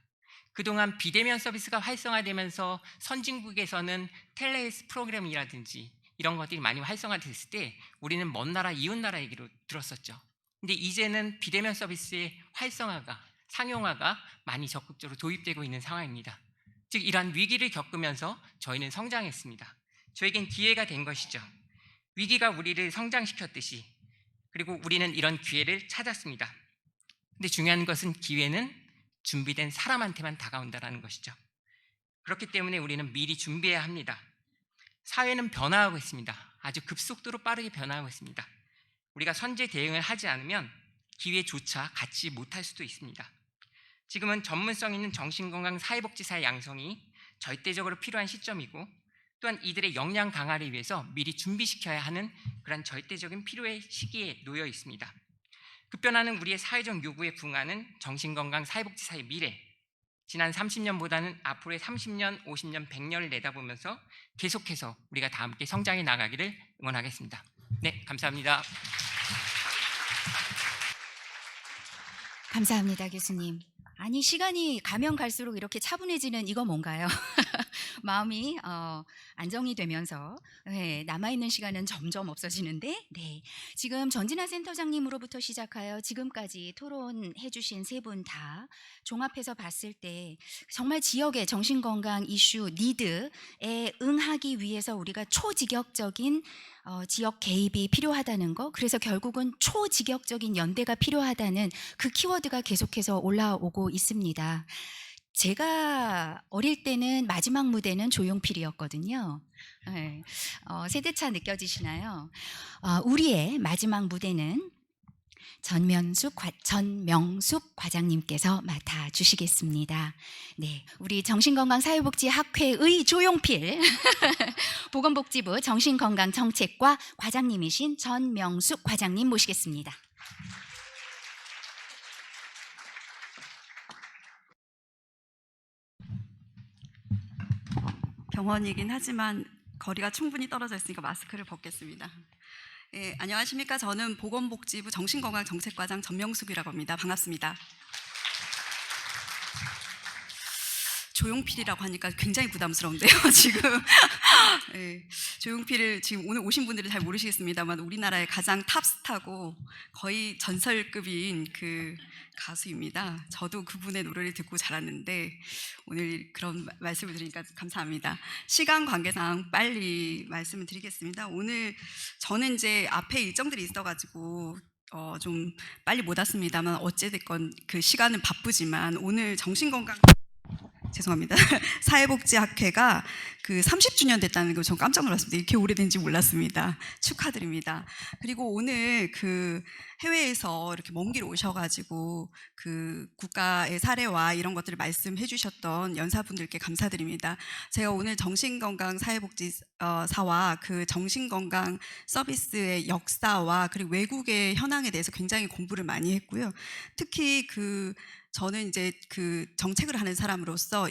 그동안 비대면 서비스가 활성화되면서 선진국에서는 텔레헬스 프로그램이라든지 이런 것들이 많이 활성화됐을 때 우리는 먼 나라 이웃 나라 얘기로 들었었죠. 근데 이제는 비대면 서비스의 활성화가 상용화가 많이 적극적으로 도입되고 있는 상황입니다. 즉 이러한 위기를 겪으면서 저희는 성장했습니다. 저에겐 기회가 된 것이죠. 위기가 우리를 성장시켰듯이 그리고 우리는 이런 기회를 찾았습니다. 근데 중요한 것은 기회는 준비된 사람한테만 다가온다는 것이죠. 그렇기 때문에 우리는 미리 준비해야 합니다. 사회는 변화하고 있습니다. 아주 급속도로 빠르게 변화하고 있습니다. 우리가 선제 대응을 하지 않으면 기회조차 갖지 못할 수도 있습니다. 지금은 전문성 있는 정신건강 사회복지사의 양성이 절대적으로 필요한 시점이고 또한 이들의 역량 강화를 위해서 미리 준비시켜야 하는 그런 절대적인 필요의 시기에 놓여 있습니다. 급변하는 우리의 사회적 요구에 부응하는 정신건강 사회복지사의 미래, 지난 30년보다는 앞으로의 30년, 50년, 100년을 내다보면서 계속해서 우리가 다 함께 성장해 나가기를 응원하겠습니다. 네, 감사합니다. 감사합니다, 교수님. 아니, 시간이 가면 갈수록 이렇게 차분해지는 이거 뭔가요? 마음이 안정이 되면서 남아있는 시간은 점점 없어지는데 지금 전진아 센터장님으로부터 시작하여 지금까지 토론해 주신 세 분 다 종합해서 봤을 때 정말 지역의 정신건강 이슈 니드에 응하기 위해서 우리가 초직역적인 지역 개입이 필요하다는 거, 그래서 결국은 초직역적인 연대가 필요하다는 그 키워드가 계속해서 올라오고 있습니다. 제가 어릴 때는 마지막 무대는 조용필이었거든요. 네. 세대차 느껴지시나요? 우리의 마지막 무대는 전명숙 과장님께서 맡아주시겠습니다. 네, 우리 정신건강사회복지학회의 조용필 보건복지부 정신건강정책과 과장님이신 전명숙 과장님 모시겠습니다. 병원이긴 하지만 거리가 충분히 떨어져 있으니까 마스크를 벗겠습니다. 예, 안녕하십니까. 저는 보건복지부 정신건강정책과장 전명숙이라고 합니다. 반갑습니다. 조용필이라고 하니까 굉장히 부담스러운데요, 지금. 예, 조용필을 지금 오늘 오신 분들은 잘 모르시겠습니다만 우리나라의 가장 탑스타고 거의 전설급인 그 가수입니다. 저도 그분의 노래를 듣고 자랐는데 오늘 그런 말씀을 드리니까 감사합니다. 시간 관계상 빨리 말씀을 드리겠습니다. 오늘 저는 이제 앞에 일정들이 있어가지고 좀 빨리 못 왔습니다만 어찌됐건 그 시간은 바쁘지만 오늘 정신건강 죄송합니다. 사회복지학회가 그 30주년 됐다는 거 전 깜짝 놀랐습니다. 이렇게 오래된지 몰랐습니다. 축하드립니다. 그리고 오늘 그 해외에서 이렇게 먼 길 오셔가지고 그 국가의 사례와 이런 것들을 말씀해 주셨던 연사분들께 감사드립니다. 제가 오늘 정신건강사회복지사와 그 정신건강 서비스의 역사와 그리고 외국의 현황에 대해서 굉장히 공부를 많이 했고요. 특히 저는 이제 그 정책을 하는 사람으로서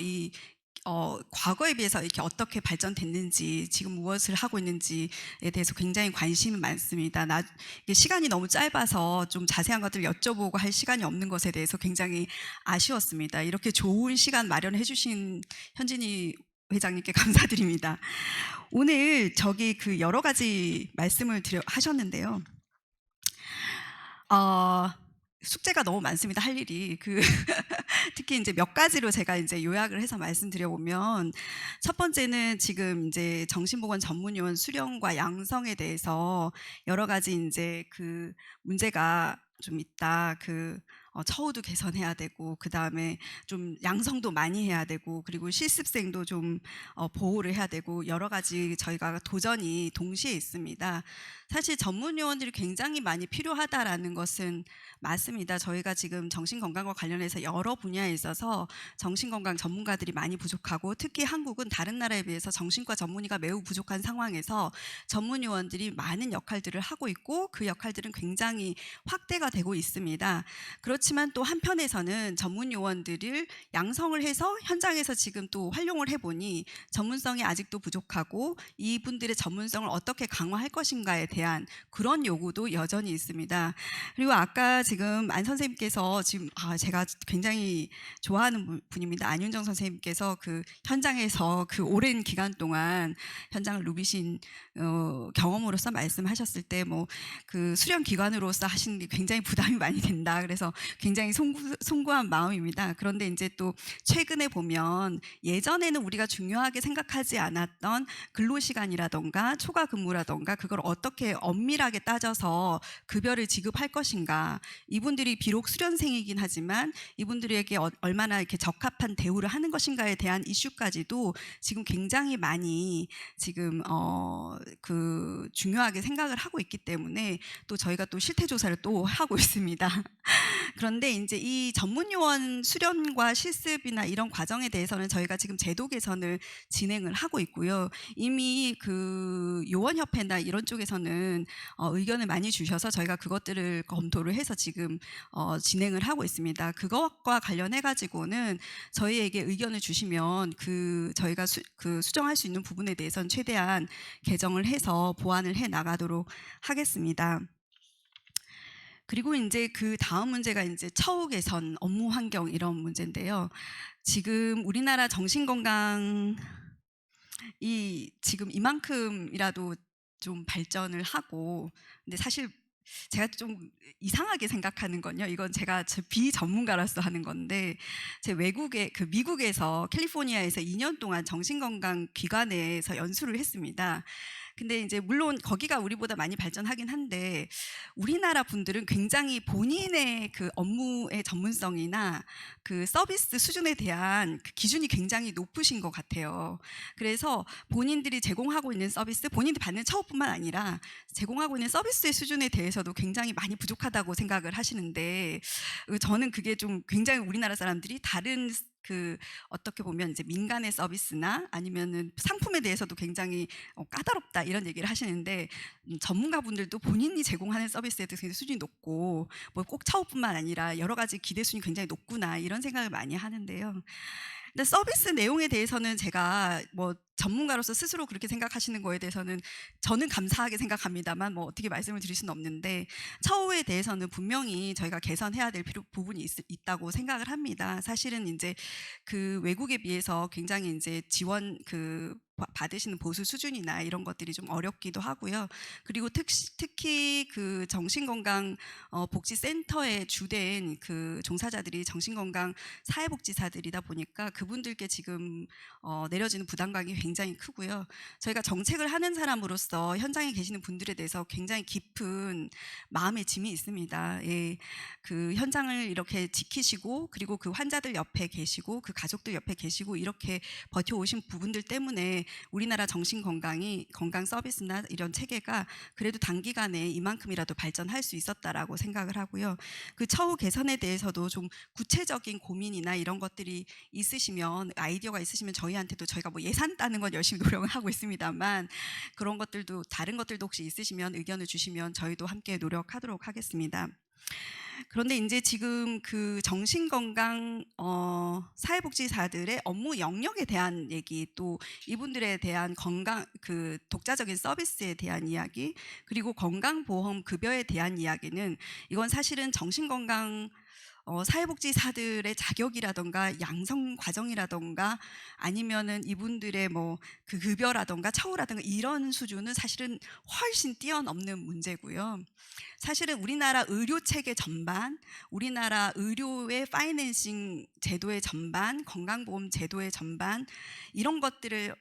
과거에 비해서 이렇게 어떻게 발전됐는지, 지금 무엇을 하고 있는지에 대해서 굉장히 관심이 많습니다. 이게 시간이 너무 짧아서 좀 자세한 것들을 여쭤보고 할 시간이 없는 것에 대해서 굉장히 아쉬웠습니다. 이렇게 좋은 시간 마련해 주신 현진이 회장님께 감사드립니다. 오늘 그 여러 가지 말씀을 하셨는데요. 숙제가 너무 많습니다. 할 일이. 특히 이제 몇 가지로 제가 이제 요약을 해서 말씀드려보면, 첫 번째는 지금 이제 정신보건 전문요원 수령과 양성에 대해서 여러 가지 이제 그 문제가 좀 있다. 처우도 개선해야 되고, 그 다음에 좀 양성도 많이 해야 되고, 그리고 실습생도 좀 보호를 해야 되고, 여러 가지 저희가 도전이 동시에 있습니다. 사실 전문 요원들이 굉장히 많이 필요하다라는 것은 맞습니다. 저희가 지금 정신건강과 관련해서 여러 분야에 있어서 정신건강 전문가들이 많이 부족하고, 특히 한국은 다른 나라에 비해서 정신과 전문의가 매우 부족한 상황에서 전문 요원들이 많은 역할들을 하고 있고, 그 역할들은 굉장히 확대가 되고 있습니다. 그렇지만 또 한편에서는 전문 요원들을 양성을 해서 현장에서 지금 또 활용을 해보니 전문성이 아직도 부족하고, 이분들의 전문성을 어떻게 강화할 것인가에 대한 그런 요구도 여전히 있습니다. 그리고 아까 지금 안 선생님께서 지금 제가 굉장히 좋아하는 분입니다. 안윤정 선생님께서 그 현장에서 그 오랜 기간 동안 현장을 누비신 경험으로서 말씀하셨을 때 그 수련 기관으로서 하시는 게 굉장히 부담이 많이 된다. 그래서 굉장히 송구한 마음입니다. 그런데 이제 또 최근에 보면 예전에는 우리가 중요하게 생각하지 않았던 근로시간이라던가 초과 근무라던가 그걸 어떻게 엄밀하게 따져서 급여를 지급할 것인가, 이분들이 비록 수련생이긴 하지만 이분들에게 얼마나 이렇게 적합한 대우를 하는 것인가에 대한 이슈까지도 지금 굉장히 많이 지금 중요하게 생각을 하고 있기 때문에 또 저희가 또 실태 조사를 또 하고 있습니다. 그런데 이제 이 전문 요원 수련과 실습이나 이런 과정에 대해서는 저희가 지금 제도 개선을 진행을 하고 있고요. 이미 그 요원협회나 이런 쪽에서는 의견을 많이 주셔서 저희가 그것들을 검토를 해서 지금 진행을 하고 있습니다. 그것과 관련해 가지고는 저희에게 의견을 주시면 저희가 수정할 수 있는 부분에 대해서는 최대한 개정을 해서 보완을 해 나가도록 하겠습니다. 그리고 이제 그 다음 문제가 이제 처우 개선, 업무 환경 이런 문제인데요. 지금 우리나라 정신건강이 지금 이만큼이라도 좀 발전을 하고, 근데 사실 제가 좀 이상하게 생각하는 건요. 이건 제가 비전문가로서 하는 건데, 미국에서 캘리포니아에서 2년 동안 정신건강 기관에서 연수를 했습니다. 근데 이제 물론 거기가 우리보다 많이 발전하긴 한데 우리나라 분들은 굉장히 본인의 그 업무의 전문성이나 그 서비스 수준에 대한 그 기준이 굉장히 높으신 것 같아요. 그래서 본인들이 제공하고 있는 서비스, 본인들이 받는 처우뿐만 아니라 제공하고 있는 서비스의 수준에 대해서도 굉장히 많이 부족하다고 생각을 하시는데, 저는 그게 좀 굉장히 우리나라 사람들이 다른 어떻게 보면 이제 민간의 서비스나 아니면은 상품에 대해서도 굉장히 까다롭다 이런 얘기를 하시는데, 전문가분들도 본인이 제공하는 서비스에 대해서 수준이 높고 꼭 처우뿐만 아니라 여러 가지 기대 수준이 굉장히 높구나 이런 생각을 많이 하는데요. 근데 서비스 내용에 대해서는 제가 전문가로서 스스로 그렇게 생각하시는 거에 대해서는 저는 감사하게 생각합니다만 어떻게 말씀을 드릴 수는 없는데, 처우에 대해서는 분명히 저희가 개선해야 될 부분이 있다고 생각을 합니다. 사실은 이제 그 외국에 비해서 굉장히 이제 지원 받으시는 보수 수준이나 이런 것들이 좀 어렵기도 하고요. 그리고 특히 그 정신건강 복지센터의 주된 그 종사자들이 정신건강 사회복지사들이다 보니까 그분들께 지금 내려지는 부담감이 굉장히 크고요. 저희가 정책을 하는 사람으로서 현장에 계시는 분들에 대해서 굉장히 깊은 마음의 짐이 있습니다. 예, 그 현장을 이렇게 지키시고 그리고 그 환자들 옆에 계시고 그 가족들 옆에 계시고 이렇게 버텨오신 부분들 때문에 우리나라 정신건강이 건강 서비스나 이런 체계가 그래도 단기간에 이만큼이라도 발전할 수 있었다라고 생각을 하고요. 그 처우 개선에 대해서도 좀 구체적인 고민이나 이런 것들이 있으시면 아이디어가 있으시면 저희한테도 저희가 뭐 예산 따는 건 열심히 노력을 하고 있습니다만 그런 것들도 다른 것들도 혹시 있으시면 의견을 주시면 저희도 함께 노력하도록 하겠습니다. 그런데 이제 지금 그 정신건강 사회복지사들의 업무 영역에 대한 얘기, 또 이분들에 대한 건강 그 독자적인 서비스에 대한 이야기, 그리고 건강보험 급여에 대한 이야기는 이건 사실은 정신건강 사회복지사들의 자격이라던가 양성 과정이라던가 아니면은 이분들의 뭐 그 급여라던가 처우라던가 이런 수준은 사실은 훨씬 뛰어넘는 문제고요. 사실은 우리나라 의료 체계 전반, 우리나라 의료의 파이낸싱 제도의 전반, 건강보험 제도의 전반 이런 것들을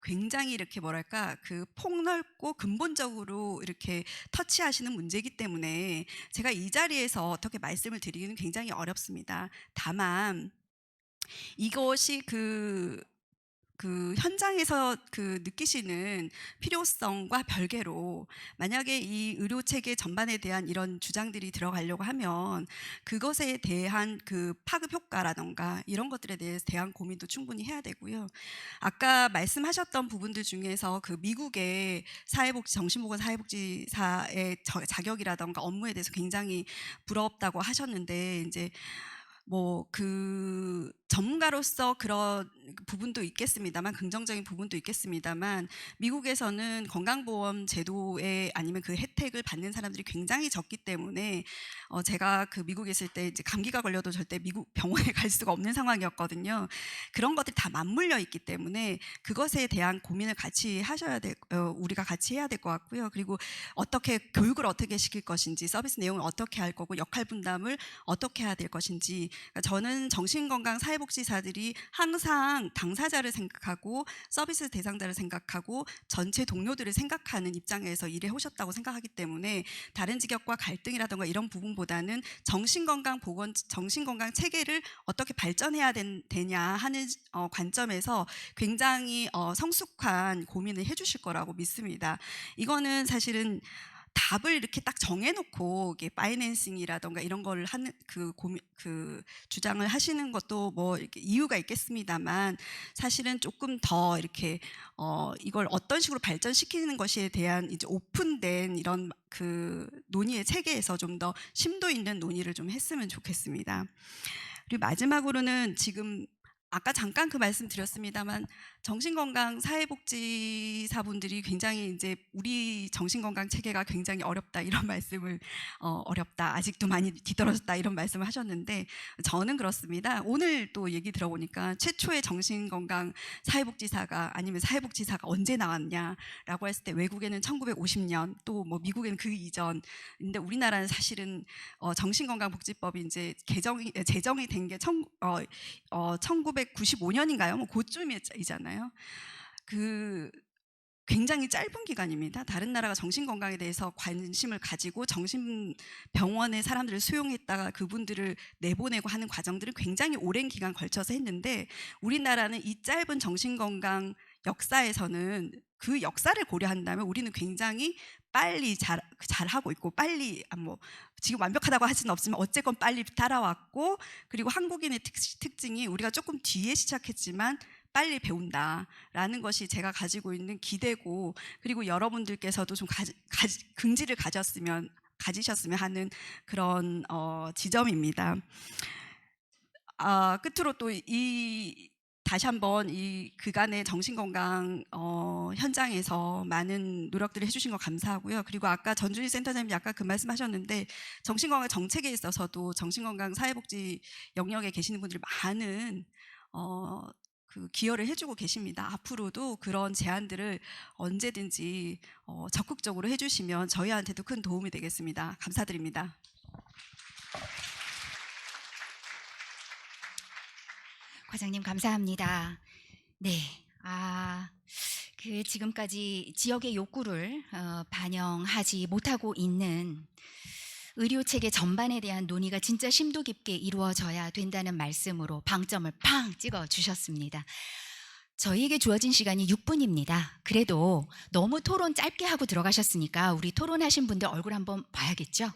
굉장히 이렇게 뭐랄까 그 폭넓고 근본적으로 이렇게 터치하시는 문제이기 때문에 제가 이 자리에서 어떻게 말씀을 드리기는 굉장히 어렵습니다. 다만 이것이 그 현장에서 그 느끼시는 필요성과 별개로 만약에 이 의료 체계 전반에 대한 이런 주장들이 들어가려고 하면 그것에 대한 그 파급 효과라던가 이런 것들에 대한 고민도 충분히 해야 되고요. 아까 말씀하셨던 부분들 중에서 그 미국의 정신보건 사회복지사의 자격이라던가 업무에 대해서 굉장히 부럽다고 하셨는데 이제 뭐 그 전문가로서 그런 부분도 있겠습니다만 긍정적인 부분도 있겠습니다만 미국에서는 건강보험 제도에 아니면 그 혜택을 받는 사람들이 굉장히 적기 때문에 제가 그 미국에 있을 때 이제 감기가 걸려도 절대 미국 병원에 갈 수가 없는 상황이었거든요. 그런 것들이 다 맞물려 있기 때문에 그것에 대한 고민을 같이 우리가 같이 해야 될 것 같고요. 그리고 어떻게 교육을 어떻게 시킬 것인지 서비스 내용을 어떻게 할 거고 역할 분담을 어떻게 해야 될 것인지 그러니까 저는 정신건강 사회복지사들이 항상 당사자를 생각하고 서비스 대상자를 생각하고 전체 동료들을 생각하는 입장에서 일해 오셨다고 생각하기 때문에 다른 직역과 갈등이라든가 이런 부분보다는 정신건강 체계를 어떻게 발전해야 되냐 하는 관점에서 굉장히 성숙한 고민을 해주실 거라고 믿습니다. 이거는 사실은 답을 이렇게 딱 정해놓고 파이낸싱이라던가 이런 거를 하는 그 주장을 하시는 것도 뭐 이렇게 이유가 있겠습니다만 사실은 조금 더 이렇게 이걸 어떤 식으로 발전시키는 것에 대한 이제 오픈된 이런 그 논의의 체계에서 좀 더 심도 있는 논의를 좀 했으면 좋겠습니다. 그리고 마지막으로는 지금 아까 잠깐 그 말씀 드렸습니다만 정신건강 사회복지사분들이 굉장히 이제 우리 정신건강 체계가 굉장히 어렵다 이런 말씀을 어렵다 아직도 많이 뒤떨어졌다 이런 말씀을 하셨는데 저는 그렇습니다. 오늘 또 얘기 들어보니까 최초의 정신건강 사회복지사가 아니면 사회복지사가 언제 나왔냐라고 했을 때 외국에는 1950년 또 뭐 미국에는 그 이전인데 우리나라는 사실은 정신건강복지법이 이제 제정이 된 게 1995년인가요? 뭐 그쯤이잖아요. 그 굉장히 짧은 기간입니다. 다른 나라가 정신건강에 대해서 관심을 가지고 정신병원에 사람들을 수용했다가 그분들을 내보내고 하는 과정들을 굉장히 오랜 기간 걸쳐서 했는데 우리나라는 이 짧은 정신건강 역사에서는 그 역사를 고려한다면 우리는 굉장히 빨리 잘하고 있고 빨리 뭐 지금 완벽하다고 할 수는 없지만 어쨌건 빨리 따라왔고 그리고 한국인의 특징이 우리가 조금 뒤에 시작했지만 빨리 배운다라는 것이 제가 가지고 있는 기대고 그리고 여러분들께서도 좀 긍지를 가지셨으면 하는 그런 지점입니다. 끝으로 또 다시 한번 이 그간의 정신건강 현장에서 많은 노력들을 해주신 거 감사하고요. 그리고 아까 전준희 센터장님이 아까 그 말씀하셨는데 정신건강 정책에 있어서도 정신건강 사회복지 영역에 계시는 분들이 많은 기여를 해주고 계십니다. 앞으로도 그런 제안들을 언제든지 적극적으로 해주시면 저희한테도 큰 도움이 되겠습니다. 감사드립니다. 과장님 감사합니다. 네, 지금까지 지역의 욕구를 반영하지 못하고 있는 의료 체계 전반에 대한 논의가 진짜 심도 깊게 이루어져야 된다는 말씀으로 방점을 팡 찍어 주셨습니다. 저희에게 주어진 시간이 6분입니다. 그래도 너무 토론 짧게 하고 들어가셨으니까 우리 토론하신 분들 얼굴 한번 봐야겠죠?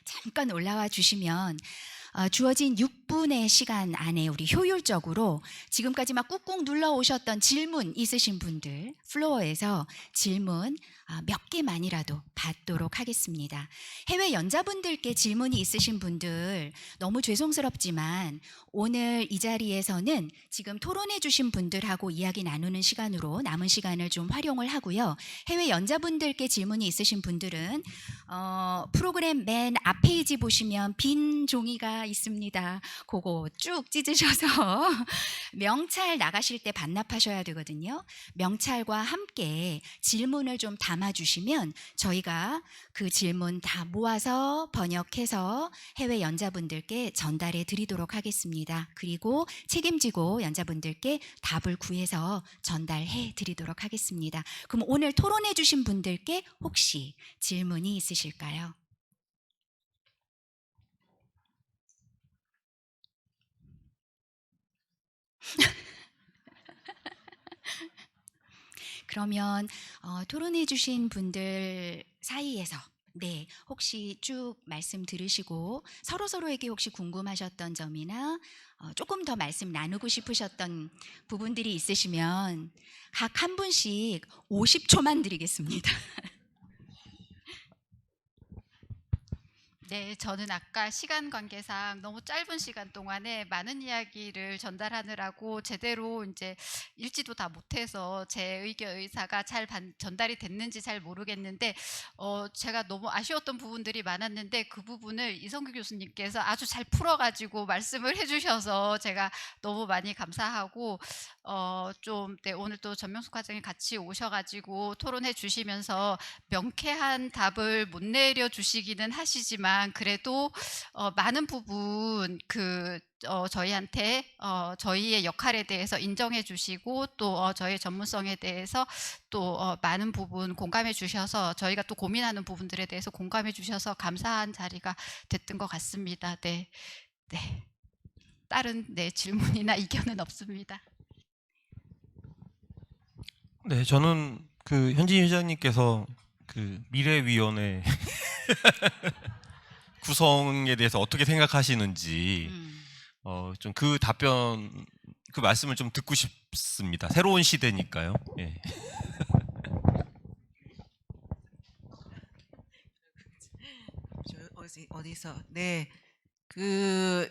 잠깐 올라와 주시면 주어진 6분의 시간 안에 우리 효율적으로 지금까지 막 꾹꾹 눌러 오셨던 질문 있으신 분들 플로어에서 질문 몇 개만이라도 받도록 하겠습니다. 해외 연자분들께 질문이 있으신 분들 너무 죄송스럽지만 오늘 이 자리에서는 지금 토론해 주신 분들하고 이야기 나누는 시간으로 남은 시간을 좀 활용을 하고요. 해외 연자분들께 질문이 있으신 분들은 프로그램 맨 앞 페이지 보시면 빈 종이가 있습니다. 그거 쭉 찢으셔서 명찰 나가실 때 반납하셔야 되거든요. 명찰과 함께 질문을 좀 담아주시면 저희가 그 질문 다 모아서 번역해서 해외 연자분들께 전달해 드리도록 하겠습니다. 그리고 책임지고 연자분들께 답을 구해서 전달해 드리도록 하겠습니다. 그럼 오늘 토론해 주신 분들께 혹시 질문이 있으실까요? 그러면 토론해 주신 분들 사이에서 혹시 쭉 말씀 들으시고 서로에게 혹시 궁금하셨던 점이나 조금 더 말씀 나누고 싶으셨던 부분들이 있으시면 각 한 분씩 50초만 드리겠습니다. 네, 저는 아까 시간 관계상 너무 짧은 시간 동안에 많은 이야기를 전달하느라고 제대로 이제 읽지도 다 못해서 제 의견 의사가 잘 전달이 됐는지 잘 모르겠는데 제가 너무 아쉬웠던 부분들이 많았는데 그 부분을 이성규 교수님께서 아주 잘 풀어가지고 말씀을 해주셔서 제가 너무 많이 감사하고 오늘 또 전명숙 과장님 같이 오셔가지고 토론해 주시면서 명쾌한 답을 못 내려 주시기는 하시지만 그래도 많은 부분 저희한테 저희의 역할에 대해서 인정해 주시고 또 저희의 전문성에 대해서 또 많은 부분 공감해 주셔서 저희가 또 고민하는 부분들에 대해서 공감해 주셔서 감사한 자리가 됐던 것 같습니다. 네. 다른 질문이나 의견은 없습니다. 네, 저는 현진 회장님께서 미래위원회 구성에 대해서 어떻게 생각하시는지 좀 그 답변, 그 말씀을 좀 듣고 싶습니다. 새로운 시대니까요. 예. 어디서? 네.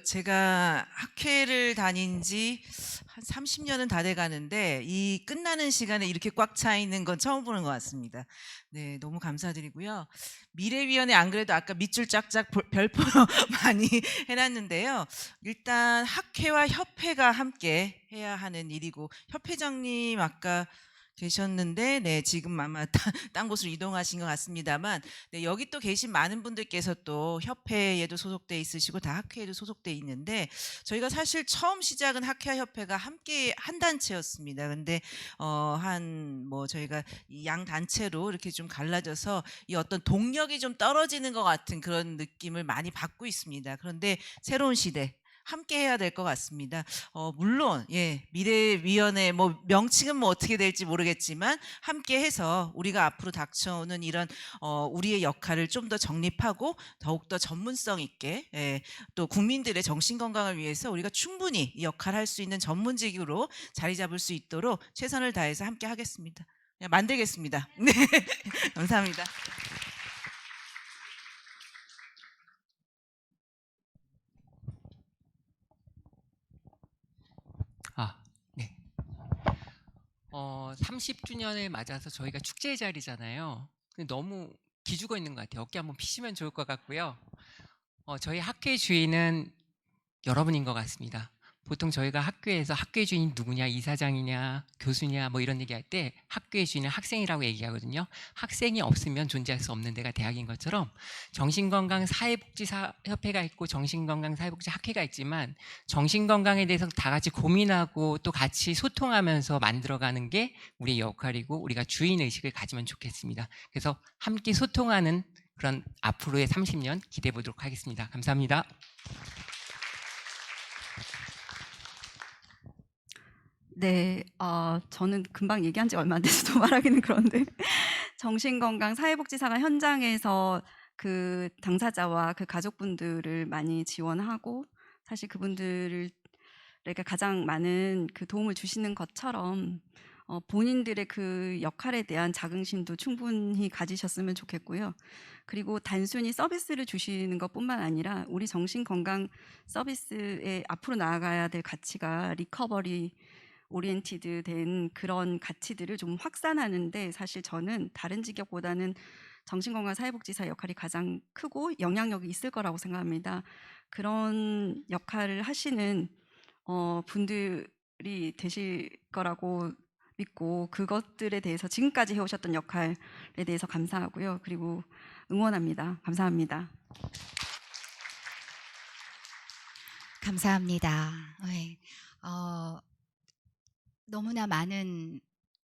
제가 학회를 다닌 지 한 30년은 다 돼 가는데 이 끝나는 시간에 이렇게 꽉 차 있는 건 처음 보는 것 같습니다. 네, 너무 감사드리고요. 미래위원회 안 그래도 아까 밑줄 짝짝 별표 많이 해놨는데요. 일단 학회와 협회가 함께 해야 하는 일이고 협회장님 아까 계셨는데 지금 아마 딴 곳으로 이동하신 것 같습니다만 여기 또 계신 많은 분들께서 또 협회에도 소속돼 있으시고 다 학회에도 소속돼 있는데 저희가 사실 처음 시작은 학회와 협회가 함께 한 단체였습니다. 근데 저희가 이 양 단체로 이렇게 좀 갈라져서 이 어떤 동력이 좀 떨어지는 것 같은 그런 느낌을 많이 받고 있습니다. 그런데 새로운 시대 함께 해야 될 것 같습니다. 물론 미래위원회 명칭은 어떻게 될지 모르겠지만 함께 해서 우리가 앞으로 닥쳐오는 이런 우리의 역할을 좀 더 정립하고 더욱더 전문성 있게 또 국민들의 정신건강을 위해서 우리가 충분히 역할을 할 수 있는 전문직으로 자리 잡을 수 있도록 최선을 다해서 함께 하겠습니다. 만들겠습니다. 네, 감사합니다. 네. 30주년을 맞아서 저희가 축제 자리잖아요. 근데 너무 기죽어 있는 것 같아요. 어깨 한번 피시면 좋을 것 같고요. 저희 학회 주인은 여러분인 것 같습니다. 보통 저희가 학교에서 학교의 주인이 누구냐, 이사장이냐, 교수냐 뭐 이런 얘기할 때 학교의 주인은 학생이라고 얘기하거든요. 학생이 없으면 존재할 수 없는 데가 대학인 것처럼 정신건강사회복지협회가 있고 정신건강사회복지학회가 있지만 정신건강에 대해서 다 같이 고민하고 또 같이 소통하면서 만들어가는 게 우리의 역할이고 우리가 주인의식을 가지면 좋겠습니다. 그래서 함께 소통하는 그런 앞으로의 30년 기대해 보도록 하겠습니다. 감사합니다. 네, 저는 금방 얘기한 지 얼마 안 돼서 또 말하기는 그런데 정신건강 사회복지사가 현장에서 그 당사자와 그 가족분들을 많이 지원하고 사실 그분들에게 가장 많은 그 도움을 주시는 것처럼 본인들의 그 역할에 대한 자긍심도 충분히 가지셨으면 좋겠고요. 그리고 단순히 서비스를 주시는 것뿐만 아니라 우리 정신건강 서비스에 앞으로 나아가야 될 가치가 리커버리 오리엔티드 된 그런 가치들을 좀 확산하는데 사실 저는 다른 직역보다는 정신건강 사회복지사 역할이 가장 크고 영향력이 있을 거라고 생각합니다. 그런 역할을 하시는 분들이 되실 거라고 믿고 그것들에 대해서 지금까지 해오셨던 역할에 대해서 감사하고요. 그리고 응원합니다. 감사합니다. 감사합니다. 네. 너무나 많은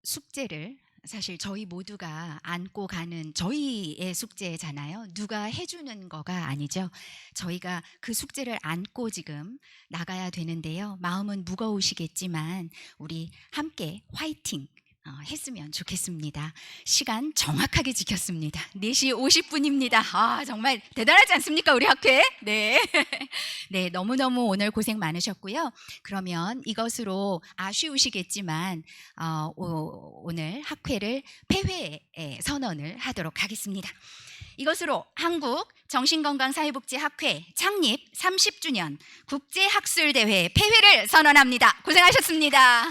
숙제를 사실 저희 모두가 안고 가는 저희의 숙제잖아요. 누가 해주는 거가 아니죠. 저희가 그 숙제를 안고 지금 나가야 되는데요. 마음은 무거우시겠지만 우리 함께 화이팅 했으면 좋겠습니다. 시간 정확하게 지켰습니다. 4시 50분입니다. 아, 정말 대단하지 않습니까? 우리 학회? 네. 네, 너무너무 오늘 고생 많으셨고요. 그러면 이것으로 아쉬우시겠지만 오늘 학회를 폐회 선언을 하도록 하겠습니다. 이것으로 한국 정신건강사회복지학회 창립 30주년 국제학술대회 폐회를 선언합니다. 고생하셨습니다.